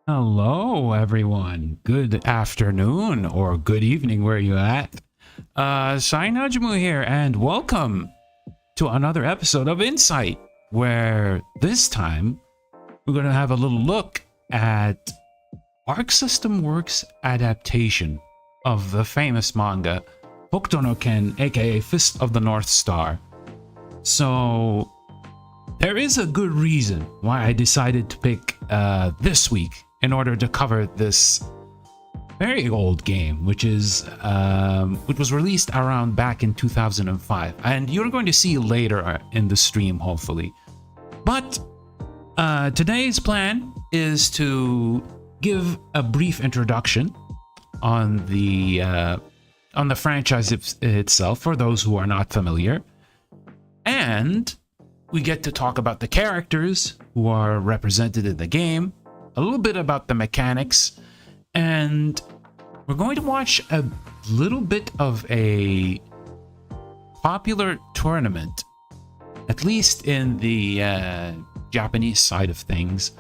Hello, everyone. Good afternoon or good evening, where you at? Najumu here, and welcome to another episode of inSAIght, where this time we're going to have a little look at Arc System Works' adaptation of the famous manga Hokuto no Ken, aka Fist of the North Star. So there is a good reason why I decided to pick this week in order to cover this very old game, which was released around back in 2005, and you're going to see later in the stream, hopefully. But today's plan is to give a brief introduction on the franchise itself for those who are not familiar, and we get to talk about the characters who are represented in the game, a little bit about the mechanics, and we're going to watch a little bit of a popular tournament, at least in the Japanese side of things,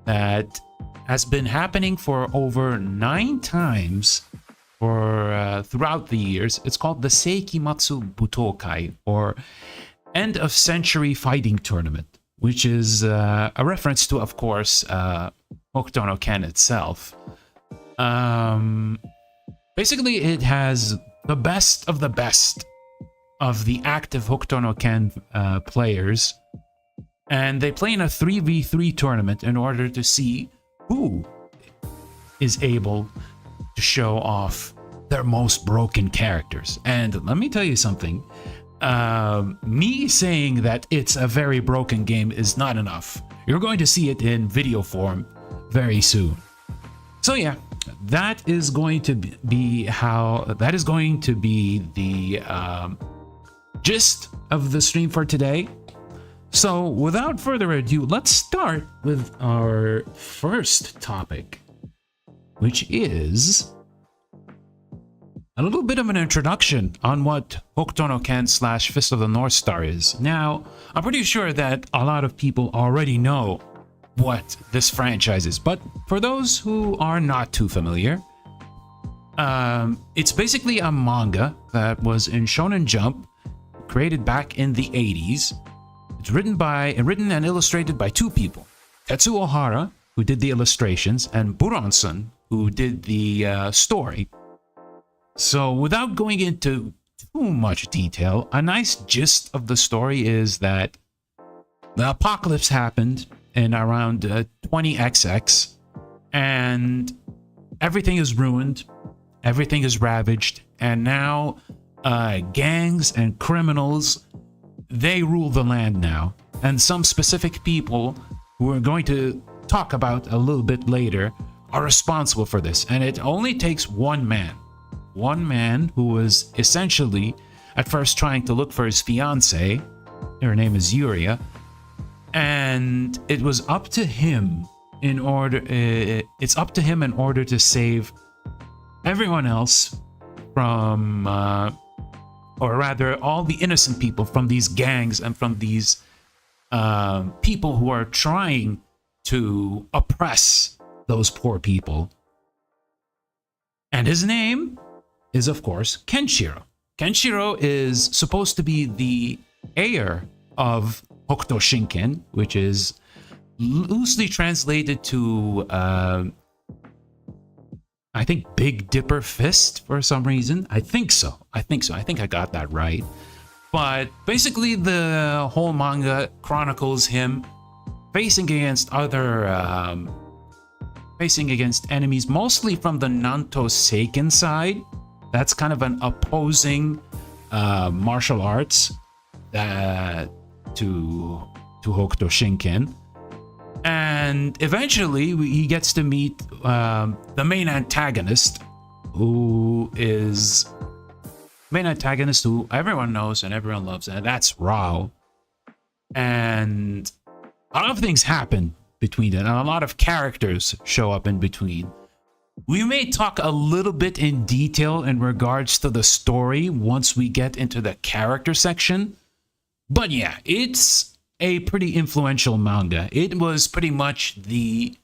that has been happening for over 9 times for throughout the years. It's called the Seikimatsu Butokai, or End of Century Fighting Tournament, which is a reference to, of course, Hokuto no Ken itself. Basically, it has the best of the active Hokuto no Ken players, and they play in a 3v3 tournament in order to see who is able to show off their most broken characters. And let me tell you something. Me saying that it's a very broken game is not enough. You're going to see it in video form very soon. So yeah, that is going to be the gist of the stream for today. So without further ado, let's start with our first topic, which is a little bit of an introduction on what Hokuto no Ken / Fist of the North Star is. Now, I'm pretty sure that a lot of people already know what this franchise is, but for those who are not too familiar, it's basically a manga that was in Shonen Jump, created back in the 80s. It's written and illustrated by 2 people, Tetsuo Hara, who did the illustrations, and Buronson, who did the story. So without going into too much detail, a nice gist of the story is that the apocalypse happened in around 20XX, and everything is ruined, everything is ravaged, and now gangs and criminals, they rule the land now. And some specific people, who we're going to talk about a little bit later, are responsible for this. And it only takes one man who was essentially at first trying to look for his fiancée. Her name is Yuria, and it was up to him in order to save everyone else from or rather all the innocent people from these gangs and from these people who are trying to oppress those poor people. And his name is, of course, Kenshiro. Kenshiro is supposed to be the heir of Hokuto Shinken, which is loosely translated to, I think, Big Dipper Fist for some reason. I think so. I think I got that right. But basically, the whole manga chronicles him facing against enemies, mostly from the Nanto Seiken side. That's kind of an opposing martial arts to Hokuto Shinken. And eventually he gets to meet the main antagonist, who everyone knows and everyone loves, and that's Rao. And a lot of things happen between it, and a lot of characters show up in between. We may talk a little bit in detail in regards to the story once we get into the character section. But yeah, it's a pretty influential manga. It was pretty much the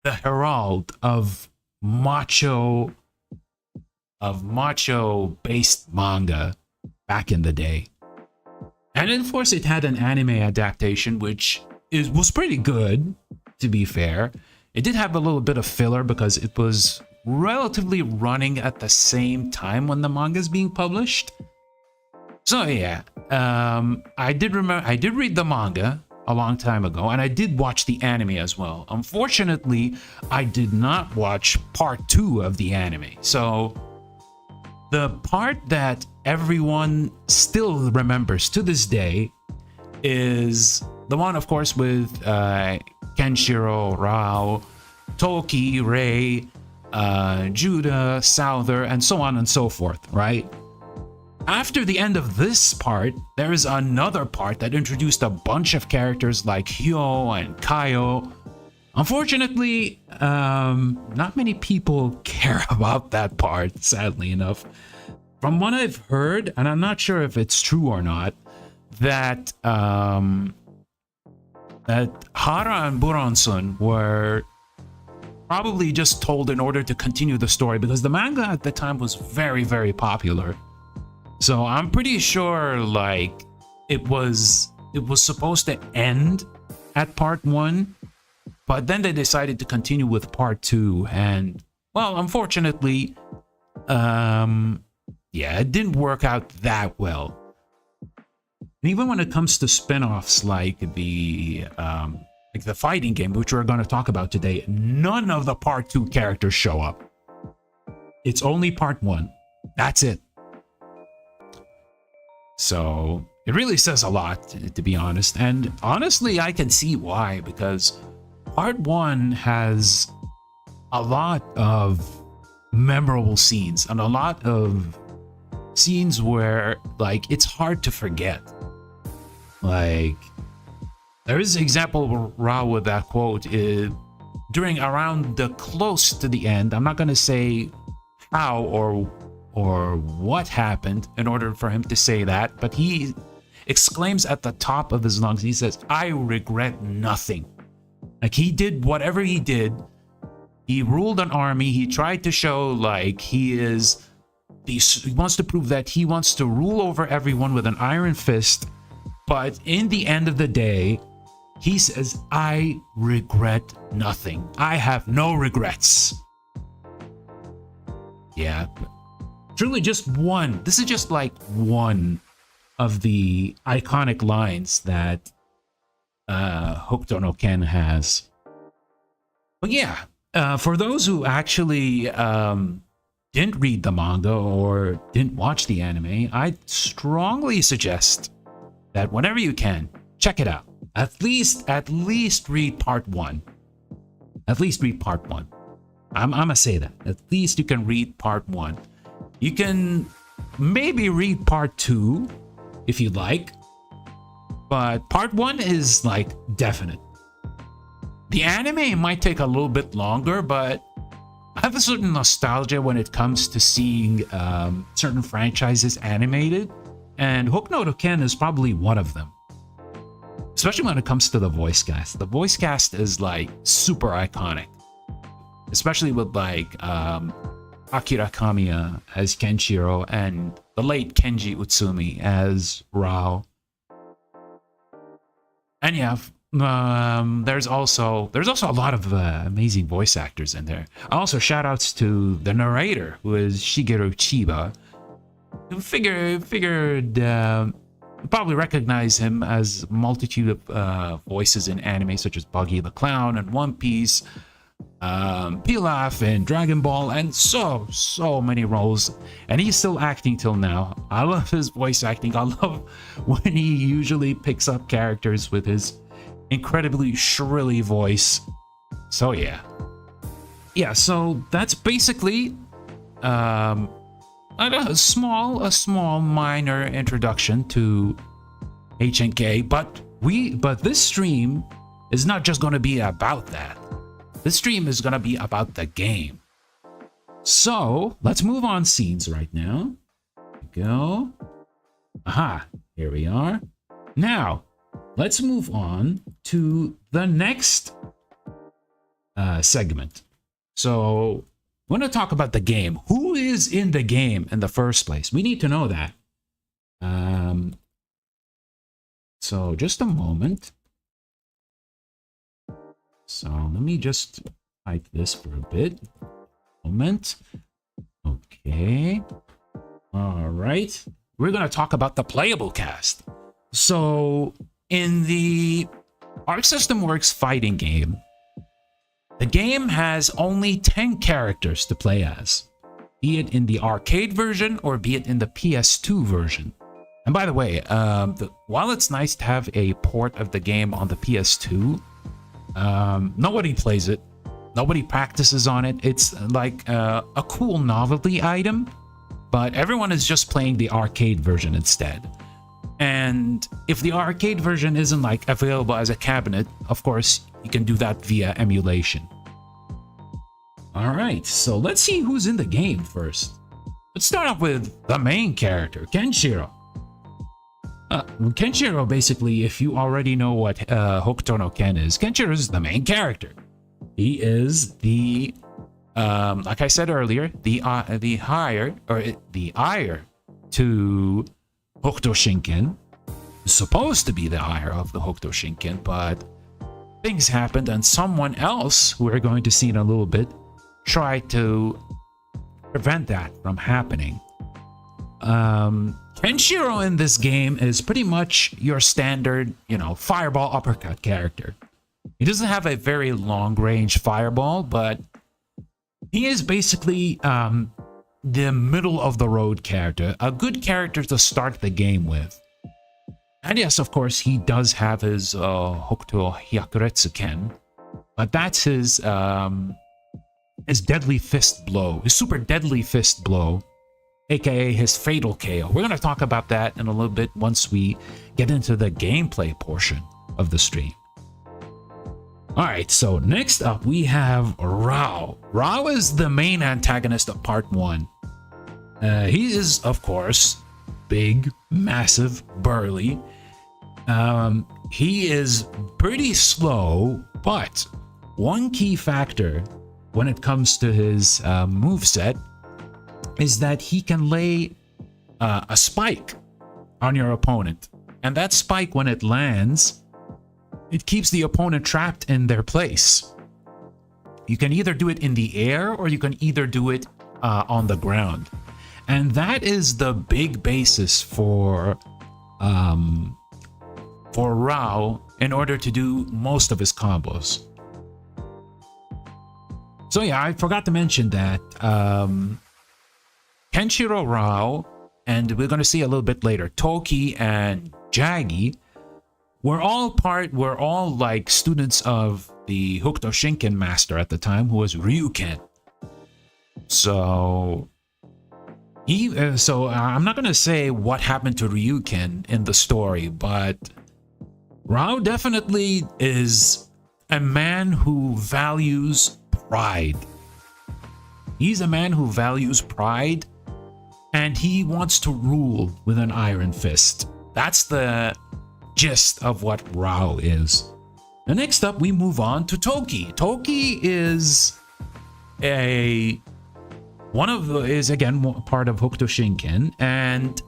herald of macho based manga back in the day. And of course it had an anime adaptation, which was pretty good, to be fair. It did have a little bit of filler because it was relatively running at the same time when the manga is being published. So yeah, I did read the manga a long time ago, and I did watch the anime as well. Unfortunately, I did not watch part 2 of the anime. So the part that everyone still remembers to this day is the one, of course, with Kenshiro, Rao, Toki, Rei, Judah, Souther, and so on and so forth, right? After the end of this part, there is another part that introduced a bunch of characters like Hyo and Kaio. Unfortunately, not many people care about that part, sadly enough. From what I've heard, and I'm not sure if it's true or not, that Hara and Buronson were probably just told in order to continue the story, because the manga at the time was very, very popular. So I'm pretty sure like it was supposed to end at part 1, but then they decided to continue with part 2, and well, unfortunately, yeah, it didn't work out that well. And even when it comes to spin-offs like the fighting game, which we're going to talk about today, none of the part 2 characters show up. It's only part 1. That's it. So it really says a lot, to be honest. And honestly, I can see why, because part 1 has a lot of memorable scenes and a lot of scenes where like it's hard to forget. Like there is an example Rao with that quote during around the close to the end. I'm not going to say how or what happened in order for him to say that, but he exclaims at the top of his lungs, he says, "I regret nothing." Like he did whatever he did. He ruled an army. He tried to show like he wants to prove that he wants to rule over everyone with an iron fist. But in the end of the day, he says, "I regret nothing. I have no regrets." Yeah. Truly just one. This is just like one of the iconic lines that Hokuto no Ken has. But yeah, for those who actually didn't read the manga or didn't watch the anime, I strongly suggest that whenever you can, check it out. At least read part 1. At least read part 1. I'm gonna say that. At least you can read part 1. You can maybe read part 2 if you'd like, but part 1 is like definite. The anime might take a little bit longer, but I have a certain nostalgia when it comes to seeing certain franchises animated, and Hokuto no Ken is probably one of them. Especially when it comes to the voice cast. The voice cast is like super iconic, especially with like Akira Kamiya as Kenshiro and the late Kenji Utsumi as Rao. And yeah, there's also a lot of amazing voice actors in there. Also, shout outs to the narrator, who is Shigeru Chiba. Figured probably recognize him as a multitude of voices in anime such as Buggy the Clown and One Piece, Pilaf and Dragon Ball, and so many roles, and he's still acting till now. I love his voice acting. I love when he usually picks up characters with his incredibly shrilly voice. So yeah, so that's basically a small minor introduction to HNK, but this stream is not just going to be about that. This stream is going to be about the game. So let's move on scenes right now. Here we go. Aha, here we are. Now, let's move on to the next segment. So, we're going to talk about the game. Who is in the game in the first place? We need to know that. So, just a moment. So, let me just type this for a bit. Moment. Okay. All right. We're going to talk about the playable cast. So, in the Arc System Works fighting game, the game has only 10 characters to play as, be it in the arcade version or be it in the PS2 version. And by the way, while it's nice to have a port of the game on the PS2, nobody plays it. Nobody practices on it. It's like a cool novelty item, but everyone is just playing the arcade version instead. And if the arcade version isn't like available as a cabinet, of course, you can do that via emulation. All right, so let's see who's in the game first. Let's start off with the main character, Kenshiro. Kenshiro, basically, if you already know what Hokuto no Ken is, Kenshiro is the main character. He is the, like I said earlier, the heir to Hokuto Shinken. Supposed to be the heir of the Hokuto Shinken, but things happened and someone else, who we're going to see in a little bit, tried to prevent that from happening. Kenshiro in this game is pretty much your standard, fireball uppercut character. He doesn't have a very long-range fireball, but he is basically the middle-of-the-road character, a good character to start the game with. And yes, of course, he does have his Hokuto Hyakuretsu Ken, but that's his deadly fist blow, his super deadly fist blow, aka his fatal KO. We're going to talk about that in a little bit once we get into the gameplay portion of the stream. Alright, so next up we have Rao. Rao is the main antagonist of part 1. He is, of course, big, massive, burly. He is pretty slow, but one key factor when it comes to his moveset is that he can lay a spike on your opponent. And that spike, when it lands, it keeps the opponent trapped in their place. You can either do it in the air or you can either do it on the ground. And that is the big basis for Rao in order to do most of his combos. So yeah, I forgot to mention that Kenshiro, Rao, and we're going to see a little bit later, Toki and Jagi, we're all like students of the Hokuto Shinken master at the time, who was Ryuken. So I'm not going to say what happened to Ryuken in the story, but Rao definitely is a man who values pride. He's a man who values pride, and he wants to rule with an iron fist. That's the gist of what Rao is. And next up, we move on to Toki. Toki is again part of Hokuto Shinken, and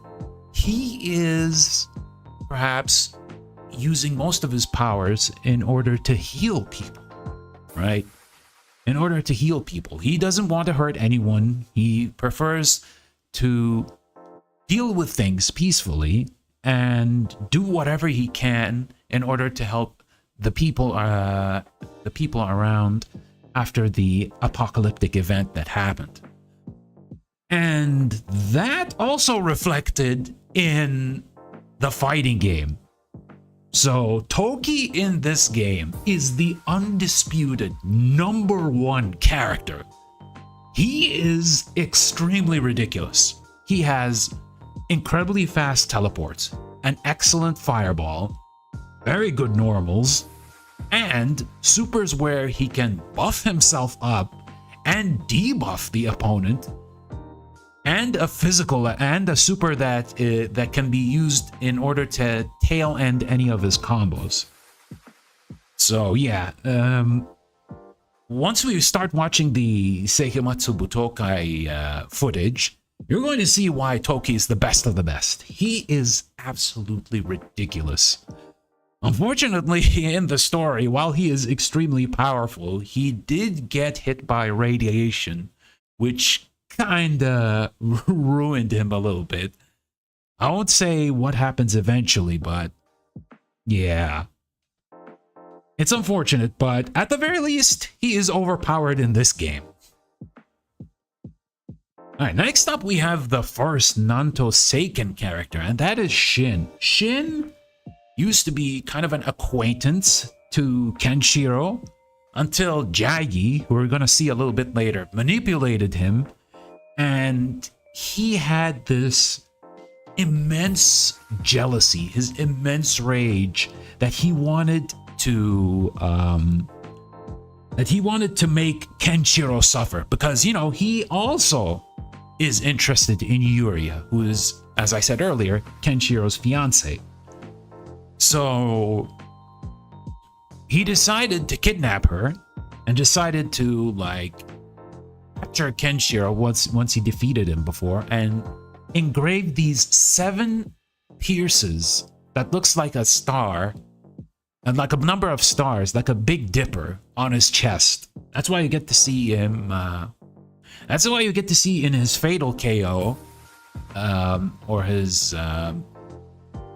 he is perhaps using most of his powers in order to heal people, right? In order to heal people. He doesn't want to hurt anyone. He prefers to deal with things peacefully and do whatever he can in order to help the people around after the apocalyptic event that happened. And that also reflected in the fighting game. So Toki in this game is the undisputed #1 character. He is extremely ridiculous. He has incredibly fast teleports, an excellent fireball, very good normals, and supers where he can buff himself up and debuff the opponent. and a physical and a super that that can be used in order to tail end any of his combos. So yeah, once we start watching the Seikimatsu Butokai footage, you're going to see why Toki is the best of the best. He is absolutely ridiculous. Unfortunately, in the story, while he is extremely powerful, he did get hit by radiation, which kinda ruined him a little bit. I won't say what happens eventually, but yeah. It's unfortunate, but at the very least, he is overpowered in this game. Alright, next up we have the first Nanto Seiken character, and that is Shin. Shin used to be kind of an acquaintance to Kenshiro until Jagi, who we're gonna see a little bit later, manipulated him, and he had this immense jealousy, his immense rage that he wanted to make Kenshiro suffer, because, you know, he also is interested in Yuria, who is, as I said earlier, Kenshiro's fiance. So he decided to kidnap her and decided to like capture Kenshiro once he defeated him before, and engraved these 7 pierces that looks like a star and like a number of stars, like a Big Dipper on his chest. That's why you get to see him. That's why you get to see in his fatal KO, or his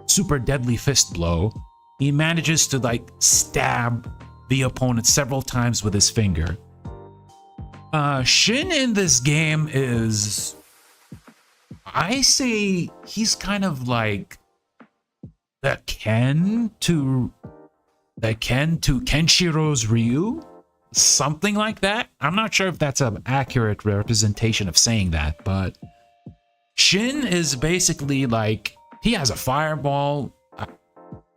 super deadly fist blow, he manages to like stab the opponent several times with his finger. Shin in this game is, I say, he's kind of like the Ken to Kenshiro's Ryu, something like that. I'm not sure if that's an accurate representation of saying that, but Shin is basically like, he has a fireball.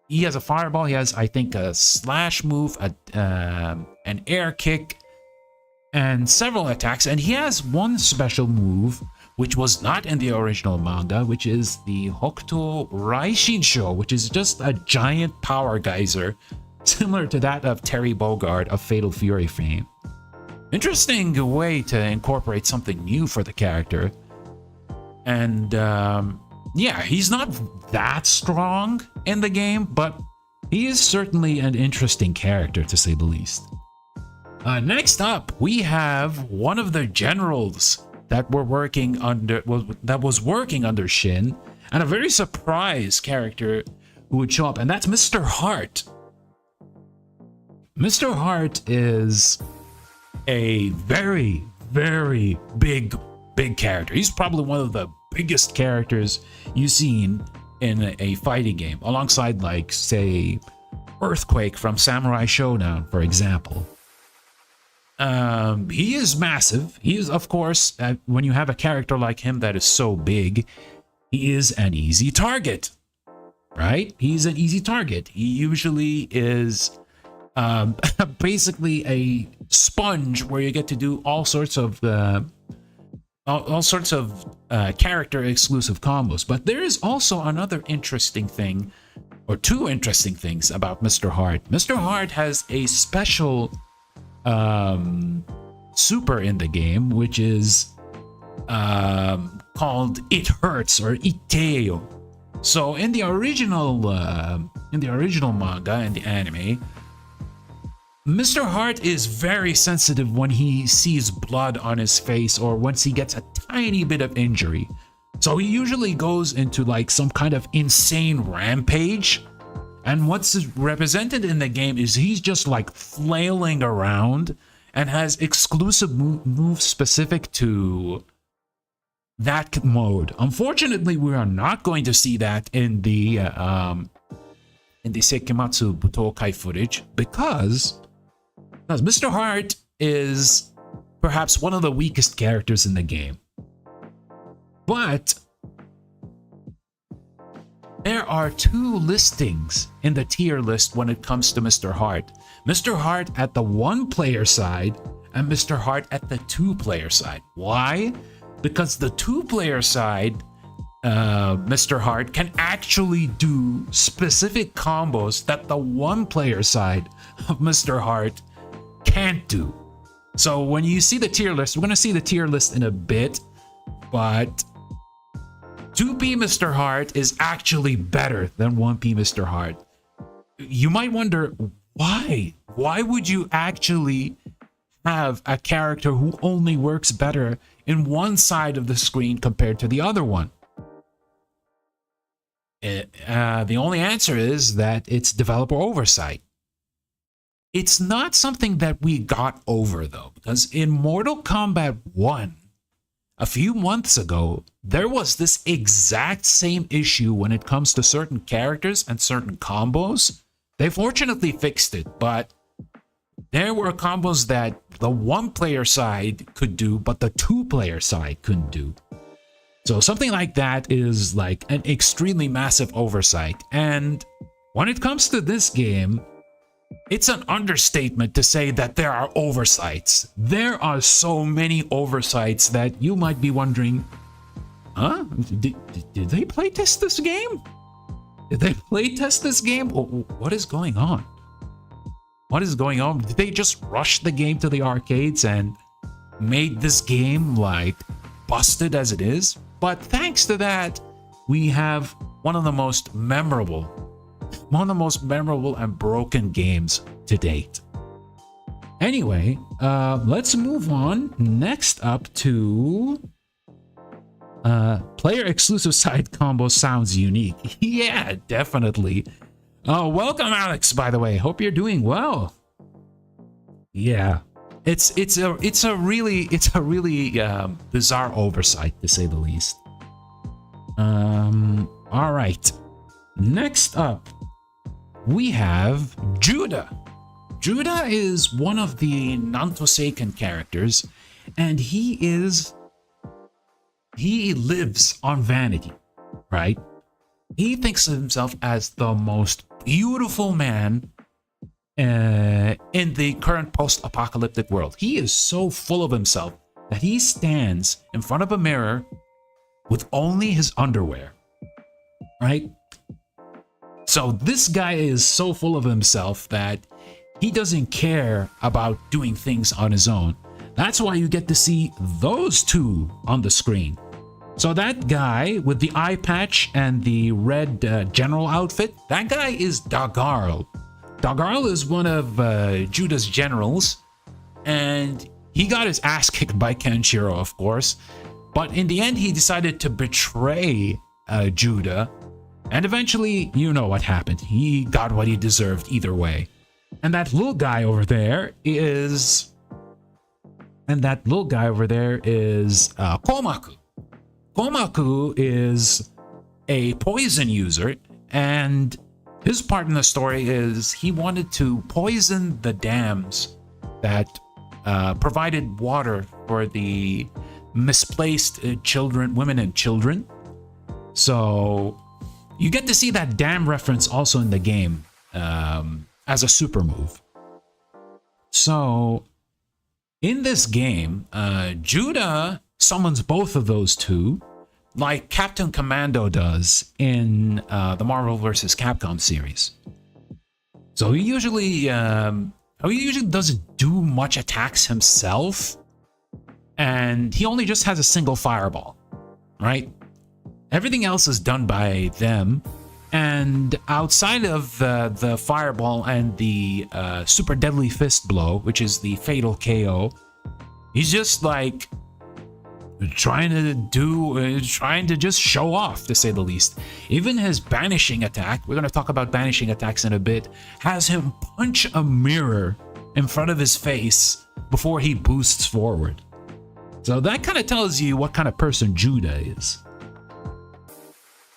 He has, I think, a slash move, an air kick, and several attacks. And he has one special move, which was not in the original manga, which is the Hokuto Raishinsho, which is just a giant power geyser, similar to that of Terry Bogard of Fatal Fury fame. Interesting way to incorporate something new for the character. And yeah, he's not that strong in the game, but he is certainly an interesting character, to say the least. Next up, we have one of the generals that was working under Shin, and a very surprised character who would show up, and that's Mr. Heart. Mr. Heart is a very, very big character. He's probably one of the biggest characters you've seen in a fighting game, alongside, like, say, Earthquake from Samurai Showdown, for example. He is massive. He is, of course, when you have a character like him that is so big, he is an easy target, right? He's an easy target. He usually is basically a sponge where you get to do all sorts of character exclusive combos. But there is also another interesting thing, or two interesting things about Mr. Heart. Mr. Heart has a special super in the game, which is called It Hurts, or Iteyo. So in the original manga and the anime, Mr. Heart is very sensitive when he sees blood on his face or once he gets a tiny bit of injury. So he usually goes into like some kind of insane rampage. And what's represented in the game is he's just like flailing around and has exclusive moves specific to that mode. Unfortunately, we are not going to see that in the Seikimatsu Butokai footage because Mr. Heart is perhaps one of the weakest characters in the game. But there are two listings in the tier list when it comes to Mr. Heart. Mr. Heart at the 1-player side and Mr. Heart at the 2-player side. Why? because the two-player side, Mr. Heart, can actually do specific combos that the one-player side of Mr. Heart can't do. So when you see the tier list, we're going to see the tier list in a bit, but 2P Mr. Heart is actually better than 1P Mr. Heart. You might wonder, why? Why would you actually have a character who only works better in one side of the screen compared to the other one? The only answer is that it's developer oversight. It's not something that we got over, though, because in Mortal Kombat 1, a few months ago, there was this exact same issue when it comes to certain characters and certain combos. They fortunately fixed it, but there were combos that the one-player side could do, but the two-player side couldn't do. So something like that is like an extremely massive oversight. And when it comes to this game, it's an understatement to say that there are oversights. There are so many oversights that you might be wondering, huh? Did they playtest this game? Did they playtest this game? What is going on? What is going on? Did they just rush the game to the arcades and made this game like busted as it is? But thanks to that, we have one of the most memorable and broken games to date. Anyway, let's move on. Next up to player exclusive side combo sounds unique. Yeah, definitely. Welcome, Alex, by the way. Hope you're doing well. Yeah. It's a really bizarre oversight, to say the least. All right. Next up, we have Judah. Judah is one of the Nantoseiken characters, and he lives on vanity, right? He thinks of himself as the most beautiful man in the current post-apocalyptic world. He is so full of himself that he stands in front of a mirror with only his underwear, right? So this guy is so full of himself that he doesn't care about doing things on his own. That's why you get to see those two on the screen. So that guy with the eye patch and the red general outfit, that guy is Dagarl. Dagarl is one of Judah's generals, and he got his ass kicked by Kenshiro, of course. But in the end, he decided to betray Judah, and eventually, you know what happened. He got what he deserved either way. And that little guy over there is Komaku. Komaku is a poison user, and his part in the story is he wanted to poison the dams that provided water for the misplaced women and children. So you get to see that dam reference also in the game as a super move. So in this game, Judah summons both of those two, like Captain Commando does in the Marvel vs. Capcom series. So he usually doesn't do much attacks himself, and he only just has a single fireball, right? Everything else is done by them, and outside of the fireball and the super deadly fist blow, which is the fatal KO, he's just like trying to just show off, to say the least. Even his banishing attack, we're going to talk about banishing attacks in a bit, has him punch a mirror in front of his face before he boosts forward. So that kind of tells you what kind of person Judah is.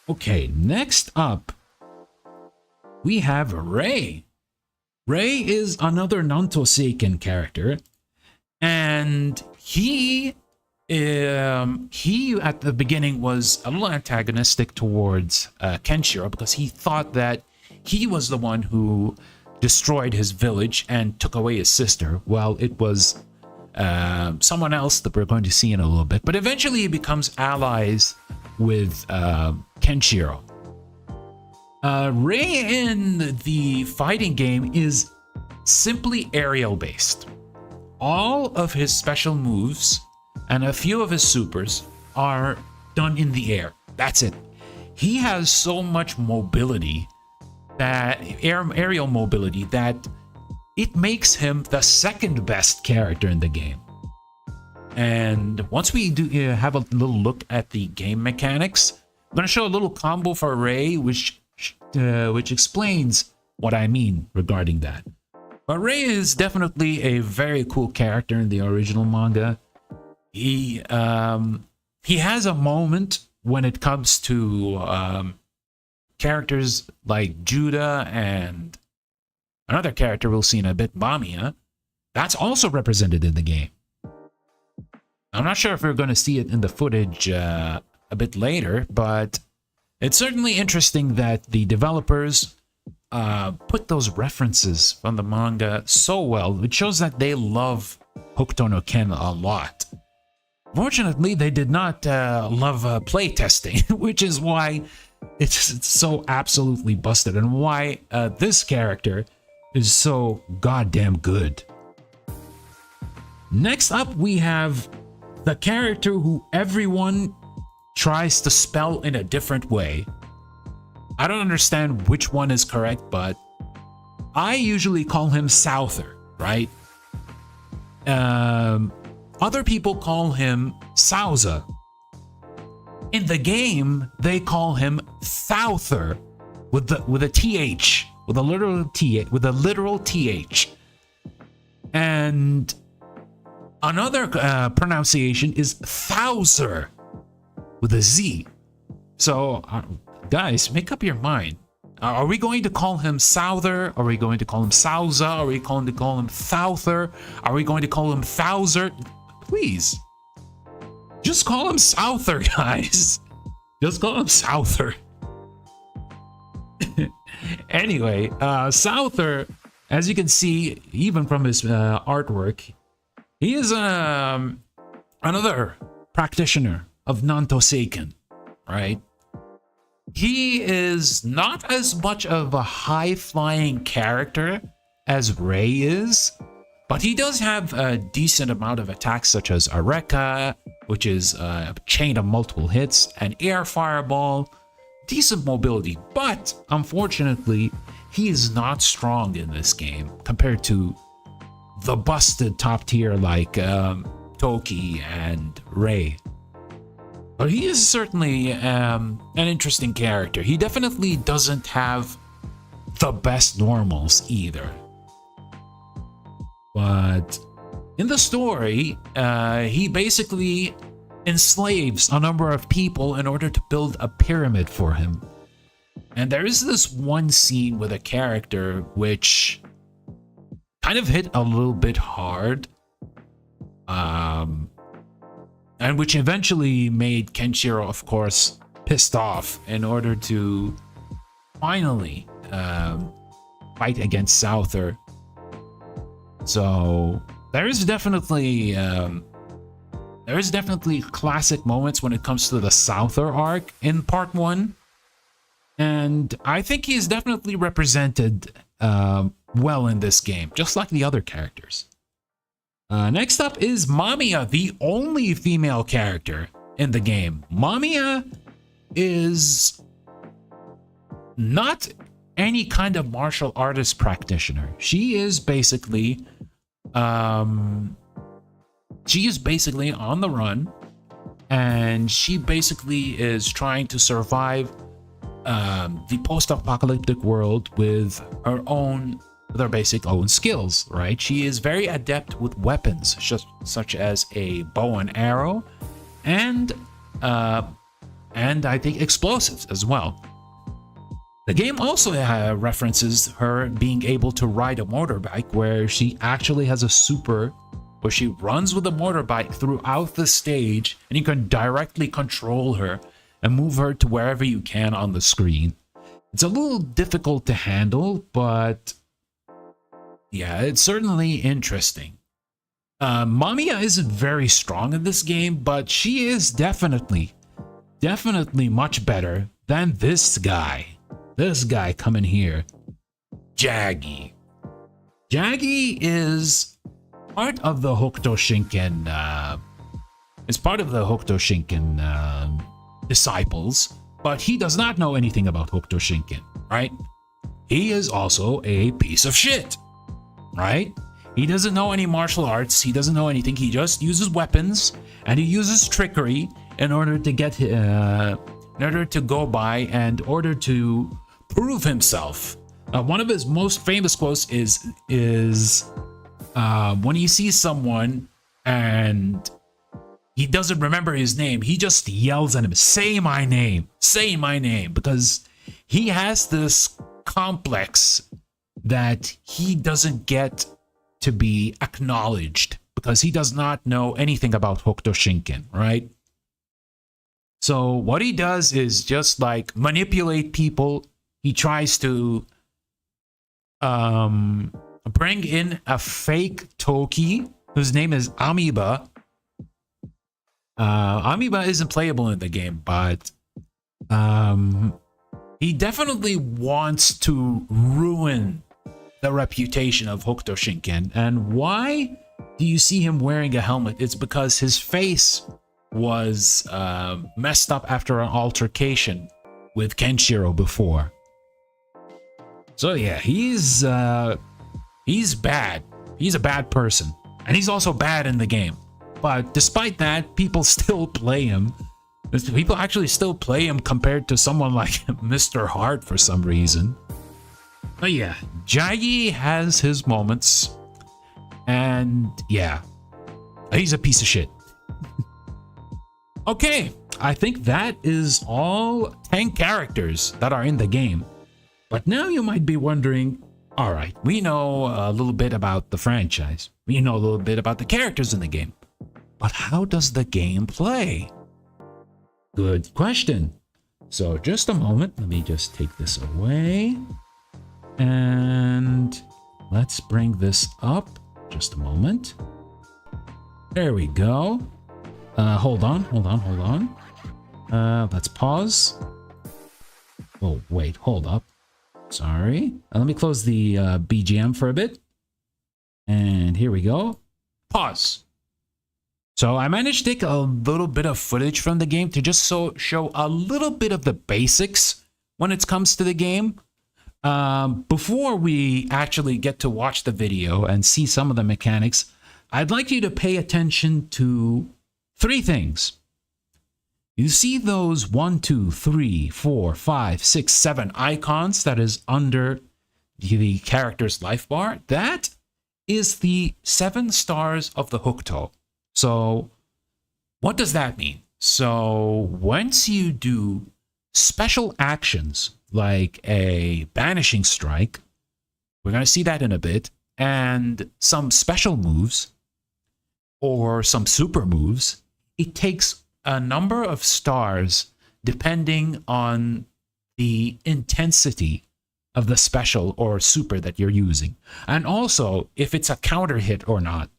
Okay, next up, we have Rei. Rei is another Nantoseiken character, and he at the beginning was a little antagonistic towards Kenshiro because he thought that he was the one who destroyed his village and took away his sister. Well, it was someone else that we're going to see in a little bit. But eventually he becomes allies with Kenshiro. Rei in the fighting game is simply aerial based. All of his special moves and a few of his supers are done in the air. That's it. He has so much mobility, that aerial mobility, that it makes him the second best character in the game. And once we do have a little look at the game mechanics, I'm going to show a little combo for Rei, which explains what I mean regarding that. But Rei is definitely a very cool character in the original manga. He has a moment when it comes to characters like Judah and another character we'll see in a bit, Mamiya. That's also represented in the game. I'm not sure if we're going to see it in the footage a bit later, but it's certainly interesting that the developers put those references from the manga so well. It shows that they love Hokuto no Ken a lot. Fortunately, they did not love playtesting, which is why it's so absolutely busted, and why this character is so goddamn good. Next up, we have the character who everyone tries to spell in a different way. I don't understand which one is correct, but I usually call him Souther, right? Other people call him Souza. In the game, they call him Thouther with a th, with a literal th. And another pronunciation is Thouser with a z. So, guys, make up your mind. Are we going to call him Souther? Are we going to call him Souza? Are we going to call him Thouther? Are we going to call him Thouser? Please, just call him Souther, guys. Just call him Souther. Anyway, Souther, as you can see, even from his artwork, he is another practitioner of Nanto Seiken, right? He is not as much of a high-flying character as Rei is, but he does have a decent amount of attacks such as Areka, which is a chain of multiple hits, and Air Fireball, decent mobility, but unfortunately, he is not strong in this game compared to the busted top tier like Toki and Rei. But he is certainly an interesting character. He definitely doesn't have the best normals either. But in the story, he basically enslaves a number of people in order to build a pyramid for him. And there is this one scene with a character which kind of hit a little bit hard. And which eventually made Kenshiro, of course, pissed off in order to finally fight against Souther. So there is definitely classic moments when it comes to the Souther arc in part 1, and I think he is definitely represented well in this game, just like the other characters. Next up is Mamiya, the only female character in the game. Mamiya is not any kind of martial artist practitioner. She is basically on the run, and she basically is trying to survive the post-apocalyptic world with her own basic skills, right? She is very adept with weapons such as a bow and arrow, and I think explosives as well. The game also references her being able to ride a motorbike, where she actually has a super where she runs with a motorbike throughout the stage, and you can directly control her and move her to wherever you can on the screen. It's a little difficult to handle, but yeah, it's certainly interesting. Mamiya isn't very strong in this game, but she is definitely much better than this guy. This guy coming here. Jaggy. Jaggy is part of the Hokuto Shinken, disciples, but he does not know anything about Hokuto Shinken, right? He is also a piece of shit, right? He doesn't know any martial arts. He doesn't know anything. He just uses weapons and he uses trickery in order to get, in order to go by and in order to prove himself. One of his most famous quotes is when he sees someone and he doesn't remember his name, he just yells at him, "Say my name, say my name," because he has this complex that he doesn't get to be acknowledged because he does not know anything about Hokuto Shinken, right? So what he does is just like manipulate people. He tries to bring in a fake Toki whose name is Amoeba. Amoeba isn't playable in the game, but he definitely wants to ruin the reputation of Hokuto Shinken. And why do you see him wearing a helmet? It's because his face was messed up after an altercation with Kenshiro before. So yeah, he's bad. He's a bad person, and he's also bad in the game. But despite that, people still play him. People actually still play him compared to someone like Mr.Heart for some reason. But yeah, Jaggy has his moments. And yeah, he's a piece of shit. Okay, I think that is all 10 characters that are in the game. But now you might be wondering, all right, we know a little bit about the franchise. We know a little bit about the characters in the game. But how does the game play? Good question. So just a moment. Let me just take this away. And let's bring this up. Just a moment. There we go. Hold on. Let's pause. Oh, wait, hold up. Sorry. Let me close the BGM for a bit. And here we go. Pause. So I managed to take a little bit of footage from the game to just show a little bit of the basics when it comes to the game. Before we actually get to watch the video and see some of the mechanics, I'd like you to pay attention to 3 things. You see those 1, 2, 3, 4, 5, 6, 7 icons that is under the character's life bar? That is the 7 stars of the Hokuto. So what does that mean? So once you do special actions like a banishing strike, we're going to see that in a bit, and some special moves or some super moves, it takes a number of stars depending on the intensity of the special or super that you're using, and also if it's a counter hit or not.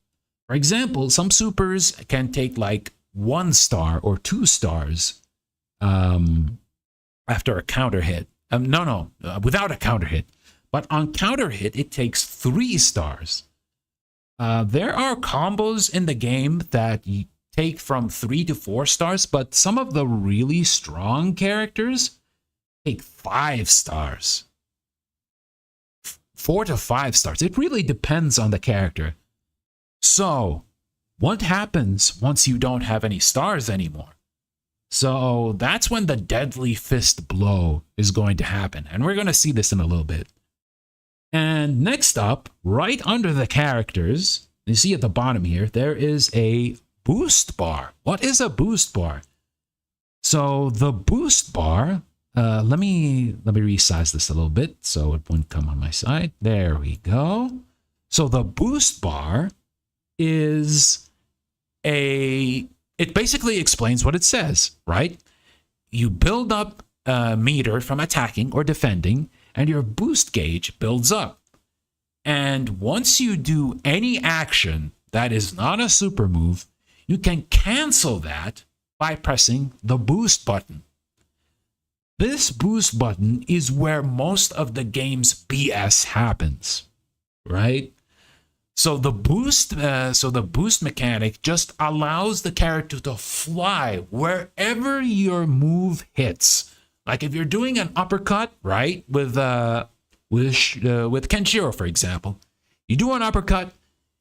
For example, some supers can take like 1 star or 2 stars after a counter hit. Without a counter hit. But on counter hit, it takes 3 stars. There are combos in the game that you take from 3 to 4 stars, but some of the really strong characters take 5 stars. 4 to 5 stars. It really depends on the character. So, what happens once you don't have any stars anymore? So, that's when the deadly fist blow is going to happen. And we're going to see this in a little bit. And next up, right under the characters, you see at the bottom here, there is a boost bar. What is a boost bar? So, the boost bar, let me resize this a little bit so it wouldn't come on my side. There we go. So, the boost bar is it basically explains what it says, right? You build up a meter from attacking or defending, and your boost gauge builds up. And once you do any action that is not a super move, you can cancel that by pressing the boost button. This boost button is where most of the game's BS happens, right? So the boost mechanic just allows the character to fly wherever your move hits. Like if you're doing an uppercut, right, with Kenshiro, for example, you do an uppercut,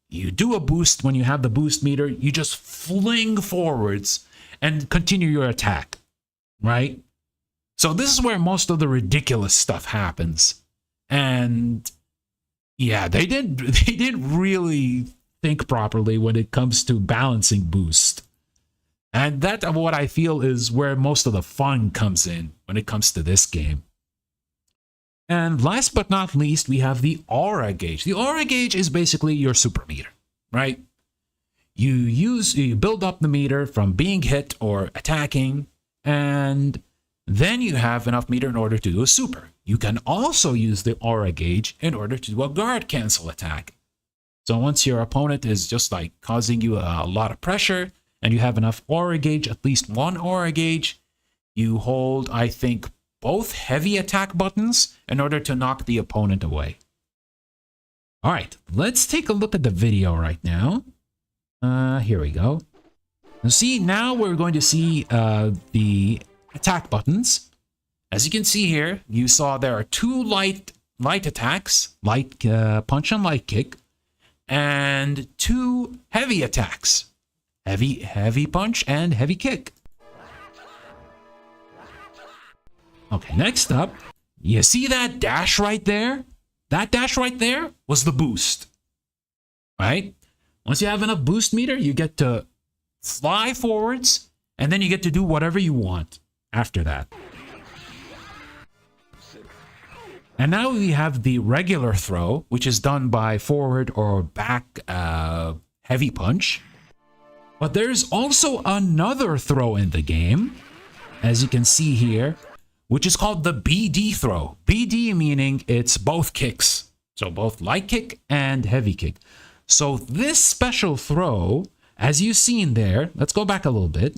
you do a boost when you have the boost meter, you just fling forwards and continue your attack, right? So this is where most of the ridiculous stuff happens. And yeah, they didn't really think properly when it comes to balancing boost. And that's what I feel is where most of the fun comes in when it comes to this game. And last but not least, we have the aura gauge. The aura gauge is basically your super meter, right? You build up the meter from being hit or attacking, and then you have enough meter in order to do a super. You can also use the aura gauge in order to do a guard cancel attack. So once your opponent is just like causing you a lot of pressure and you have enough aura gauge, at least one aura gauge, you hold, I think, both heavy attack buttons in order to knock the opponent away. All right, let's take a look at the video right now. Here we go. Now we're going to see the attack buttons. As you can see here, you saw there are two light attacks, light punch and light kick, and two heavy attacks, heavy punch and heavy kick. Okay, next up, you see that dash right there? That dash right there was the boost, right? Once you have enough boost meter, you get to fly forwards, and then you get to do whatever you want after that. And now we have the regular throw, which is done by forward or back heavy punch. But there's also another throw in the game, as you can see here, which is called the BD throw. BD meaning it's both kicks. So both light kick and heavy kick. So this special throw, as you've seen there, let's go back a little bit.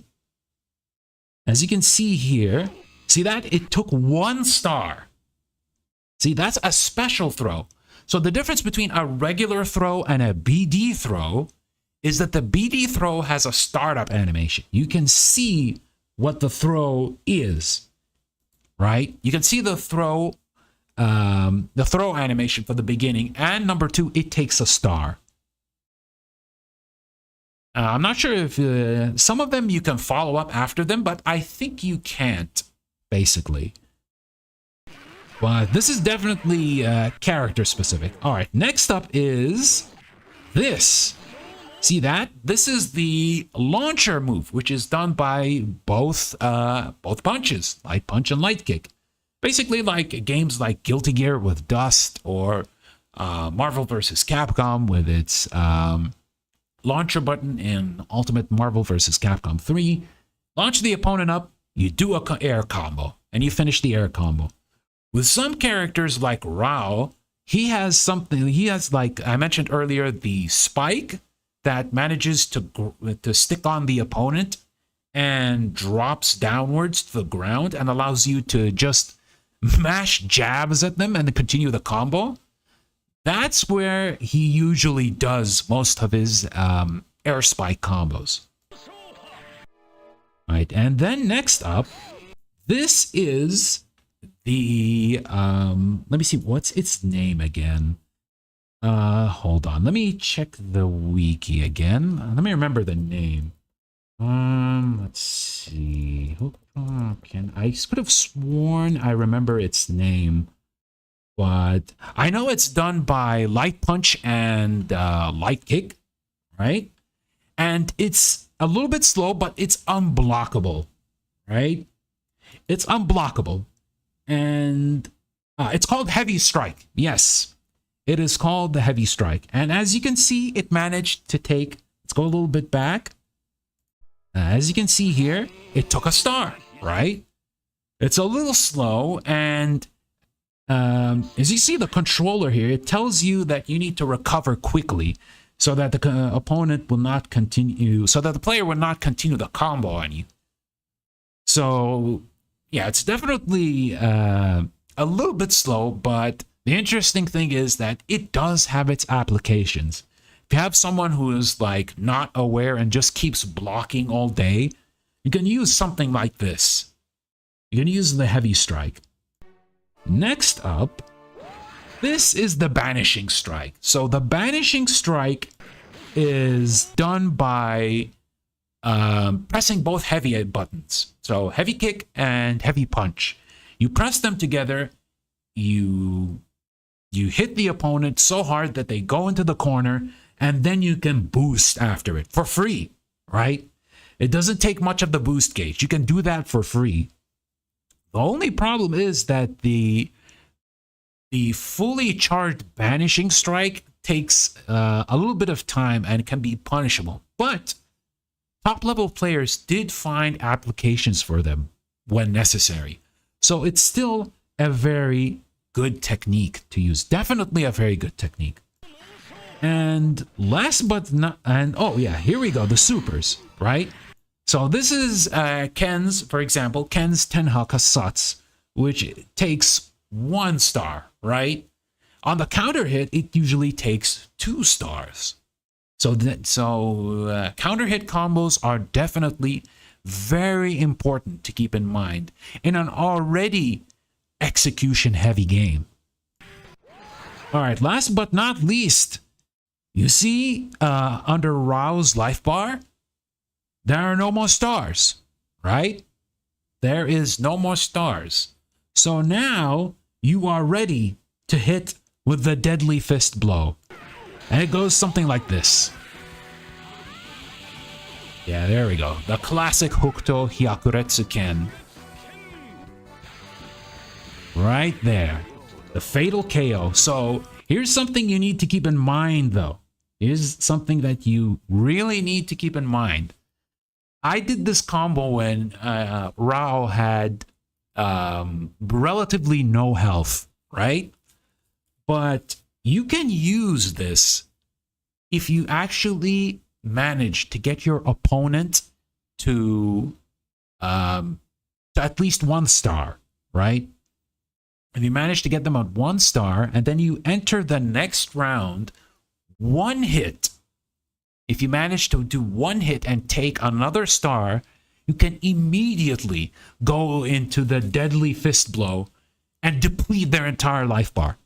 As you can see here, see that? It took 1 star. See, that's a special throw. So the difference between a regular throw and a BD throw is that the BD throw has a startup animation. You can see what the throw is, right? You can see the throw animation for the beginning, and number 2, it takes a star. I'm not sure if some of them you can follow up after them, but I think you can't, basically. But this is definitely character specific. All right, next up is this. See that? This is the launcher move, which is done by both punches, light punch and light kick. Basically like games like Guilty Gear with Dust, or Marvel vs. Capcom with its launcher button in Ultimate Marvel vs. Capcom 3. Launch the opponent up, you do a air combo, and you finish the air combo. With some characters like Rao, he has, like I mentioned earlier, the spike that manages to stick on the opponent and drops downwards to the ground and allows you to just mash jabs at them and then continue the combo. That's where he usually does most of his air spike combos. Right, and then next up, this is the let me see, what's its name again? Hold on, let me check the wiki again. Let me remember the name. Let's see. I could have sworn I remember its name, but I know it's done by light punch and light kick, right? And it's a little bit slow, but it's unblockable, right? It's unblockable. And it's called Heavy Strike. Yes, it is called the Heavy Strike. And as you can see, it managed to take, let's go a little bit back. As you can see here, it took a star, right? It's a little slow. And as you see the controller here, it tells you that you need to recover quickly. so that the opponent will not continue, so that the player will not continue the combo on you. So yeah, it's definitely a little bit slow, but the interesting thing is that it does have its applications. If you have someone who is like not aware and just keeps blocking all day, you can use something like this. You can use the heavy strike. Next up, this is the banishing strike. So the banishing strike is done by pressing both heavy buttons. So heavy kick and heavy punch. You press them together, you hit the opponent so hard that they go into the corner, and then you can boost after it for free, right? It doesn't take much of the boost gauge. You can do that for free. The only problem is that the fully charged banishing strike takes a little bit of time and can be punishable. But top level players did find applications for them when necessary. So it's still a very good technique to use. Definitely a very good technique. And last but not, and oh yeah, here we go, the supers, right? So this is Ken's, for example, Ken's Tenhaka Satsu, which takes 1 star, right? On the counter hit, it usually takes 2 stars. So counter hit combos are definitely very important to keep in mind in an already execution heavy game. All right, last but not least, you see under Rao's life bar, there are no more stars, right? There is no more stars. So now you are ready to hit with the deadly fist blow. And it goes something like this. Yeah, there we go. The classic Hokuto Hyakuretsu Ken. Right there. The fatal KO. So here's something you need to keep in mind, though. Here's something that you really need to keep in mind. I did this combo when Rao had relatively no health, right? But you can use this if you actually manage to get your opponent to at least 1 star, right? If you manage to get them at 1 star and then you enter the next round 1 hit, if you manage to do 1 hit and take another star, you can immediately go into the deadly fist blow and deplete their entire life bar.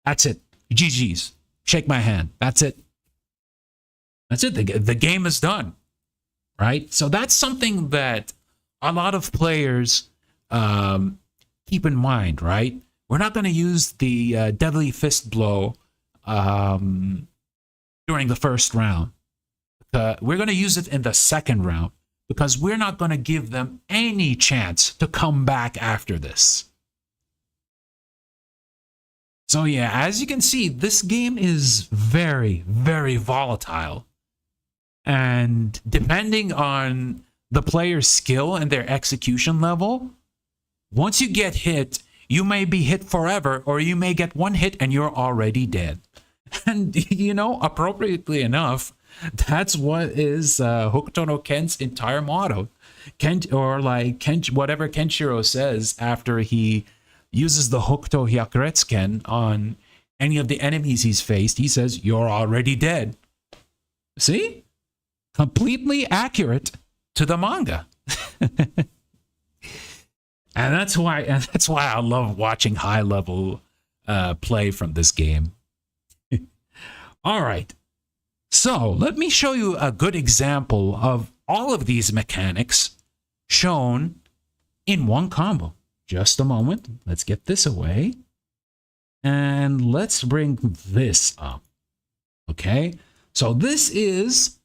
That's it. GG's. Shake my hand. That's it. That's it. The game is done. Right? So that's something that a lot of players keep in mind, right? We're not going to use the deadly fist blow during the first round. We're going to use it in the second round because we're not going to give them any chance to come back after this. So yeah, as you can see, this game is very, very volatile. And depending on the player's skill and their execution level, once you get hit, you may be hit forever, or you may get 1 hit and you're already dead. And, you know, appropriately enough, that's what is Hokuto no Ken's entire motto. Whatever Kenshiro says after he uses the Hokuto Hyakuretsu Ken on any of the enemies he's faced, he says, "You're already dead." See? Completely accurate to the manga. And that's why I love watching high level play from this game. All right. So let me show you a good example of all of these mechanics shown in one combo. Just a moment. Let's get this away. And let's bring this up. Okay. So this is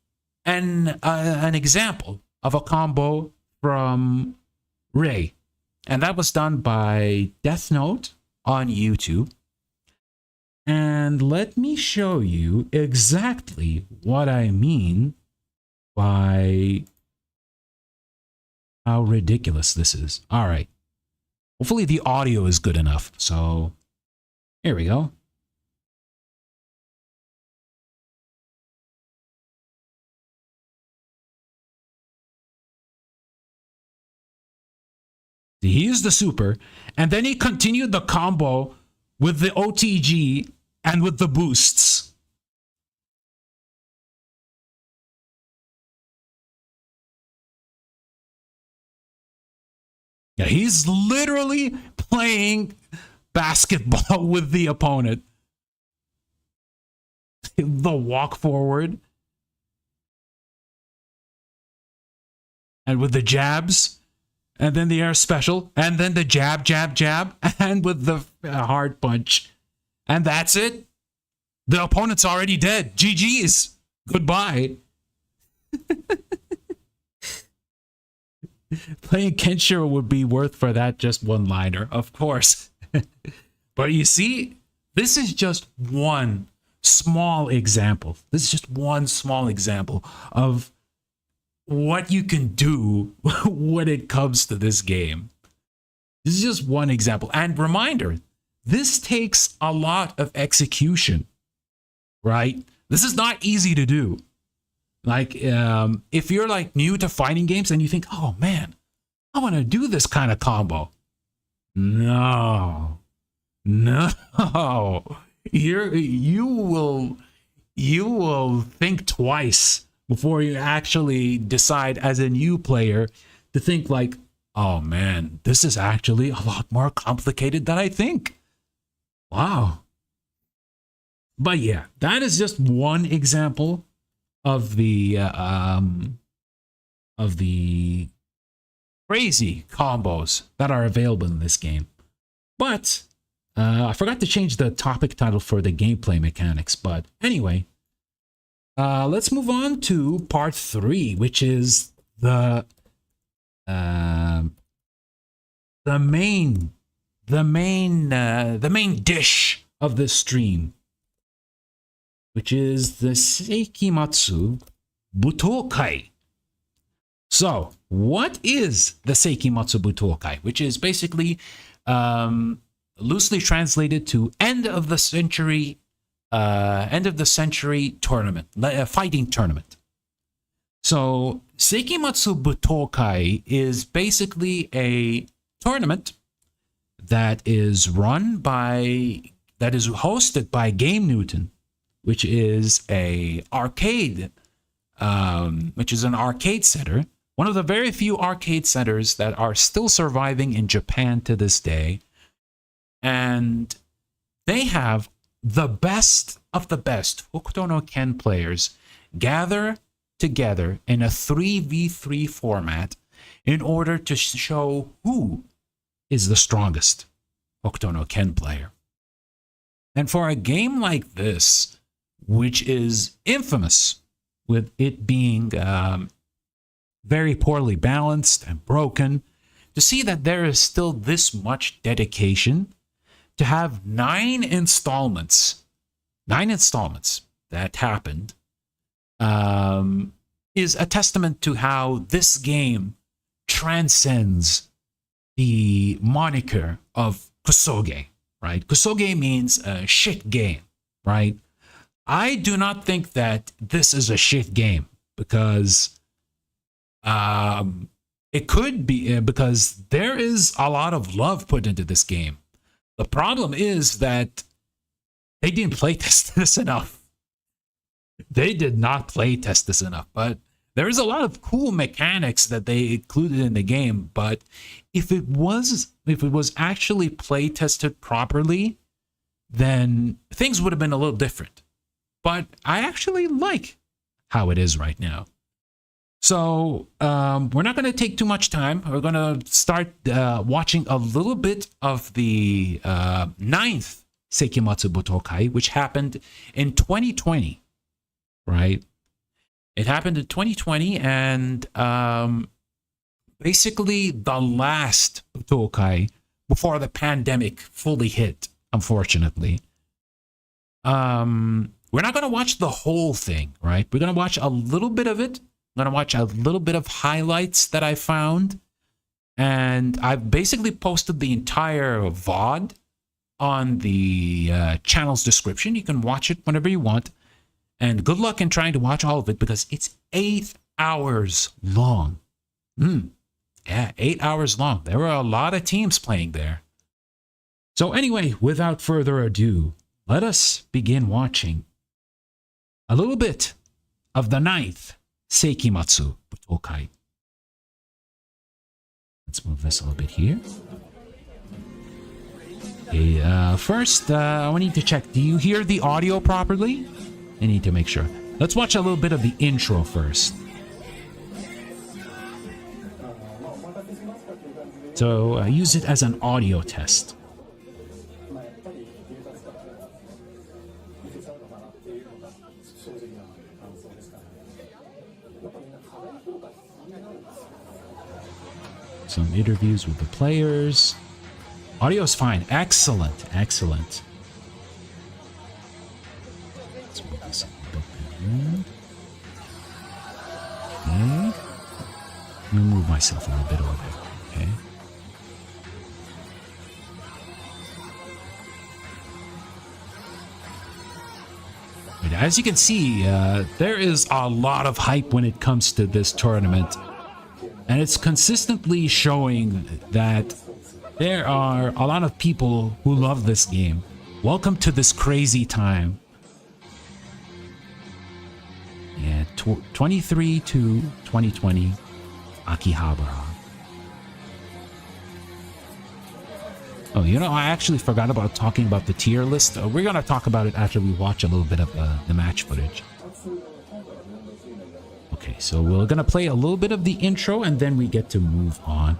an example of a combo from Ray. And that was done by Death Note on YouTube. And let me show you exactly what I mean by how ridiculous this is. All right. Hopefully the audio is good enough. So here we go. He used the super, and then he continued the combo with the OTG and with the boosts. Yeah, he's literally playing basketball with the opponent. The walk forward. And with the jabs. And then the air special. And then the jab, jab, jab. And with the hard punch. And that's it. The opponent's already dead. GG's. Goodbye. Playing Kenshiro would be worth for that just one-liner, of course. But you see, this is just one small example. This is just one small example of what you can do when it comes to this game. This is just one example. And reminder, this takes a lot of execution, right? This is not easy to do. Like, if you're like new to fighting games and you think, oh man, I want to do this kind of combo. No. You will think twice before you actually decide as a new player to think like, oh man, this is actually a lot more complicated than I think. Wow. But yeah, that is just one example of the crazy combos that are available in this game. But I forgot to change the topic title for the gameplay mechanics. But anyway, let's move on to part 3, which is the main dish of this stream, which is the Seikimatsu Butokai. So, what is the Seikimatsu Butokai? Which is basically loosely translated to end of the century tournament, fighting tournament. So, Seikimatsu Butokai is basically a tournament that is hosted by Game Newton, which is an arcade center, one of the very few arcade centers that are still surviving in Japan to this day. And they have the best of the best Hokuto no Ken players gather together in a 3v3 format in order to show who is the strongest Hokuto no Ken player. And for a game like this, which is infamous with it being very poorly balanced and broken, to see that there is still this much dedication to have 9 installments that happened, is a testament to how this game transcends the moniker of kusoge, right? Kusoge means a shit game, right? I do not think that this is a shit game because it could be because there is a lot of love put into this game. The problem is that they didn't playtest this enough. They did not playtest this enough, but there is a lot of cool mechanics that they included in the game. But if it was actually playtested properly, then things would have been a little different. But I actually like how it is right now. So we're not going to take too much time. We're going to start watching a little bit of the 9th Seikimatsu Butokai, which happened in 2020, right? It happened in 2020, and basically the last Butokai before the pandemic fully hit, unfortunately. We're not going to watch the whole thing, right? We're going to watch a little bit of it. I'm going to watch a little bit of highlights that I found. And I've basically posted the entire VOD on the channel's description. You can watch it whenever you want. And good luck in trying to watch all of it because it's 8 hours long. Yeah, 8 hours long. There were a lot of teams playing there. So anyway, without further ado, let us begin watching a little bit of the 9th Seikimatsu Butokai. Let's move this a little bit here. Okay, first, I need to check. Do you hear the audio properly? I need to make sure. Let's watch a little bit of the intro first. So use it as an audio test. Some interviews with the players. Audio's fine. Excellent. Excellent. Let's move this a little bit. Okay. Let me move myself a little bit over there. Okay. As you can see, there is a lot of hype when it comes to this tournament. And it's consistently showing that there are a lot of people who love this game. Welcome to this crazy time. Yeah, 23 to 2020, Akihabara. Oh, you know, I actually forgot about talking about the tier list. We're going to talk about it after we watch a little bit of the match footage. Okay, so we're going to play a little bit of the intro and then we get to move on.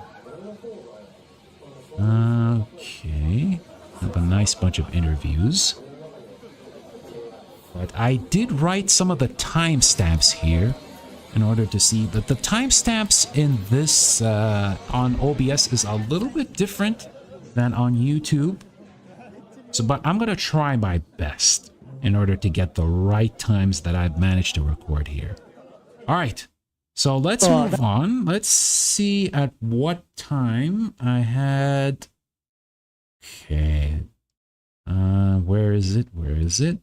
Okay. Have a nice bunch of interviews. But I did write some of the timestamps here in order to see that the timestamps in this on OBS is a little bit different than on YouTube. So, but I'm going to try my best in order to get the right times that I've managed to record here. All right. So let's move on. Let's see at what time I had. Okay. Where is it? Where is it?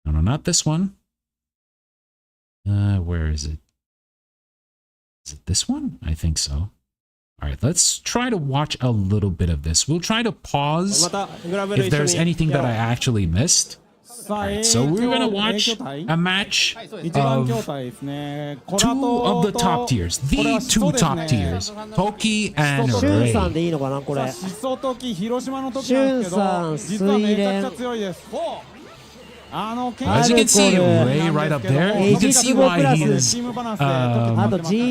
No, not this one. Where is it? Is it this one? I think so. All right, let's try to watch a little bit of this. We'll try to pause if there's anything that I actually missed. All right, so we're going to watch a match of 2 of the top tiers. The 2 top tiers. Toki and Ray. As you can see, Ray right up there, you can see why he is,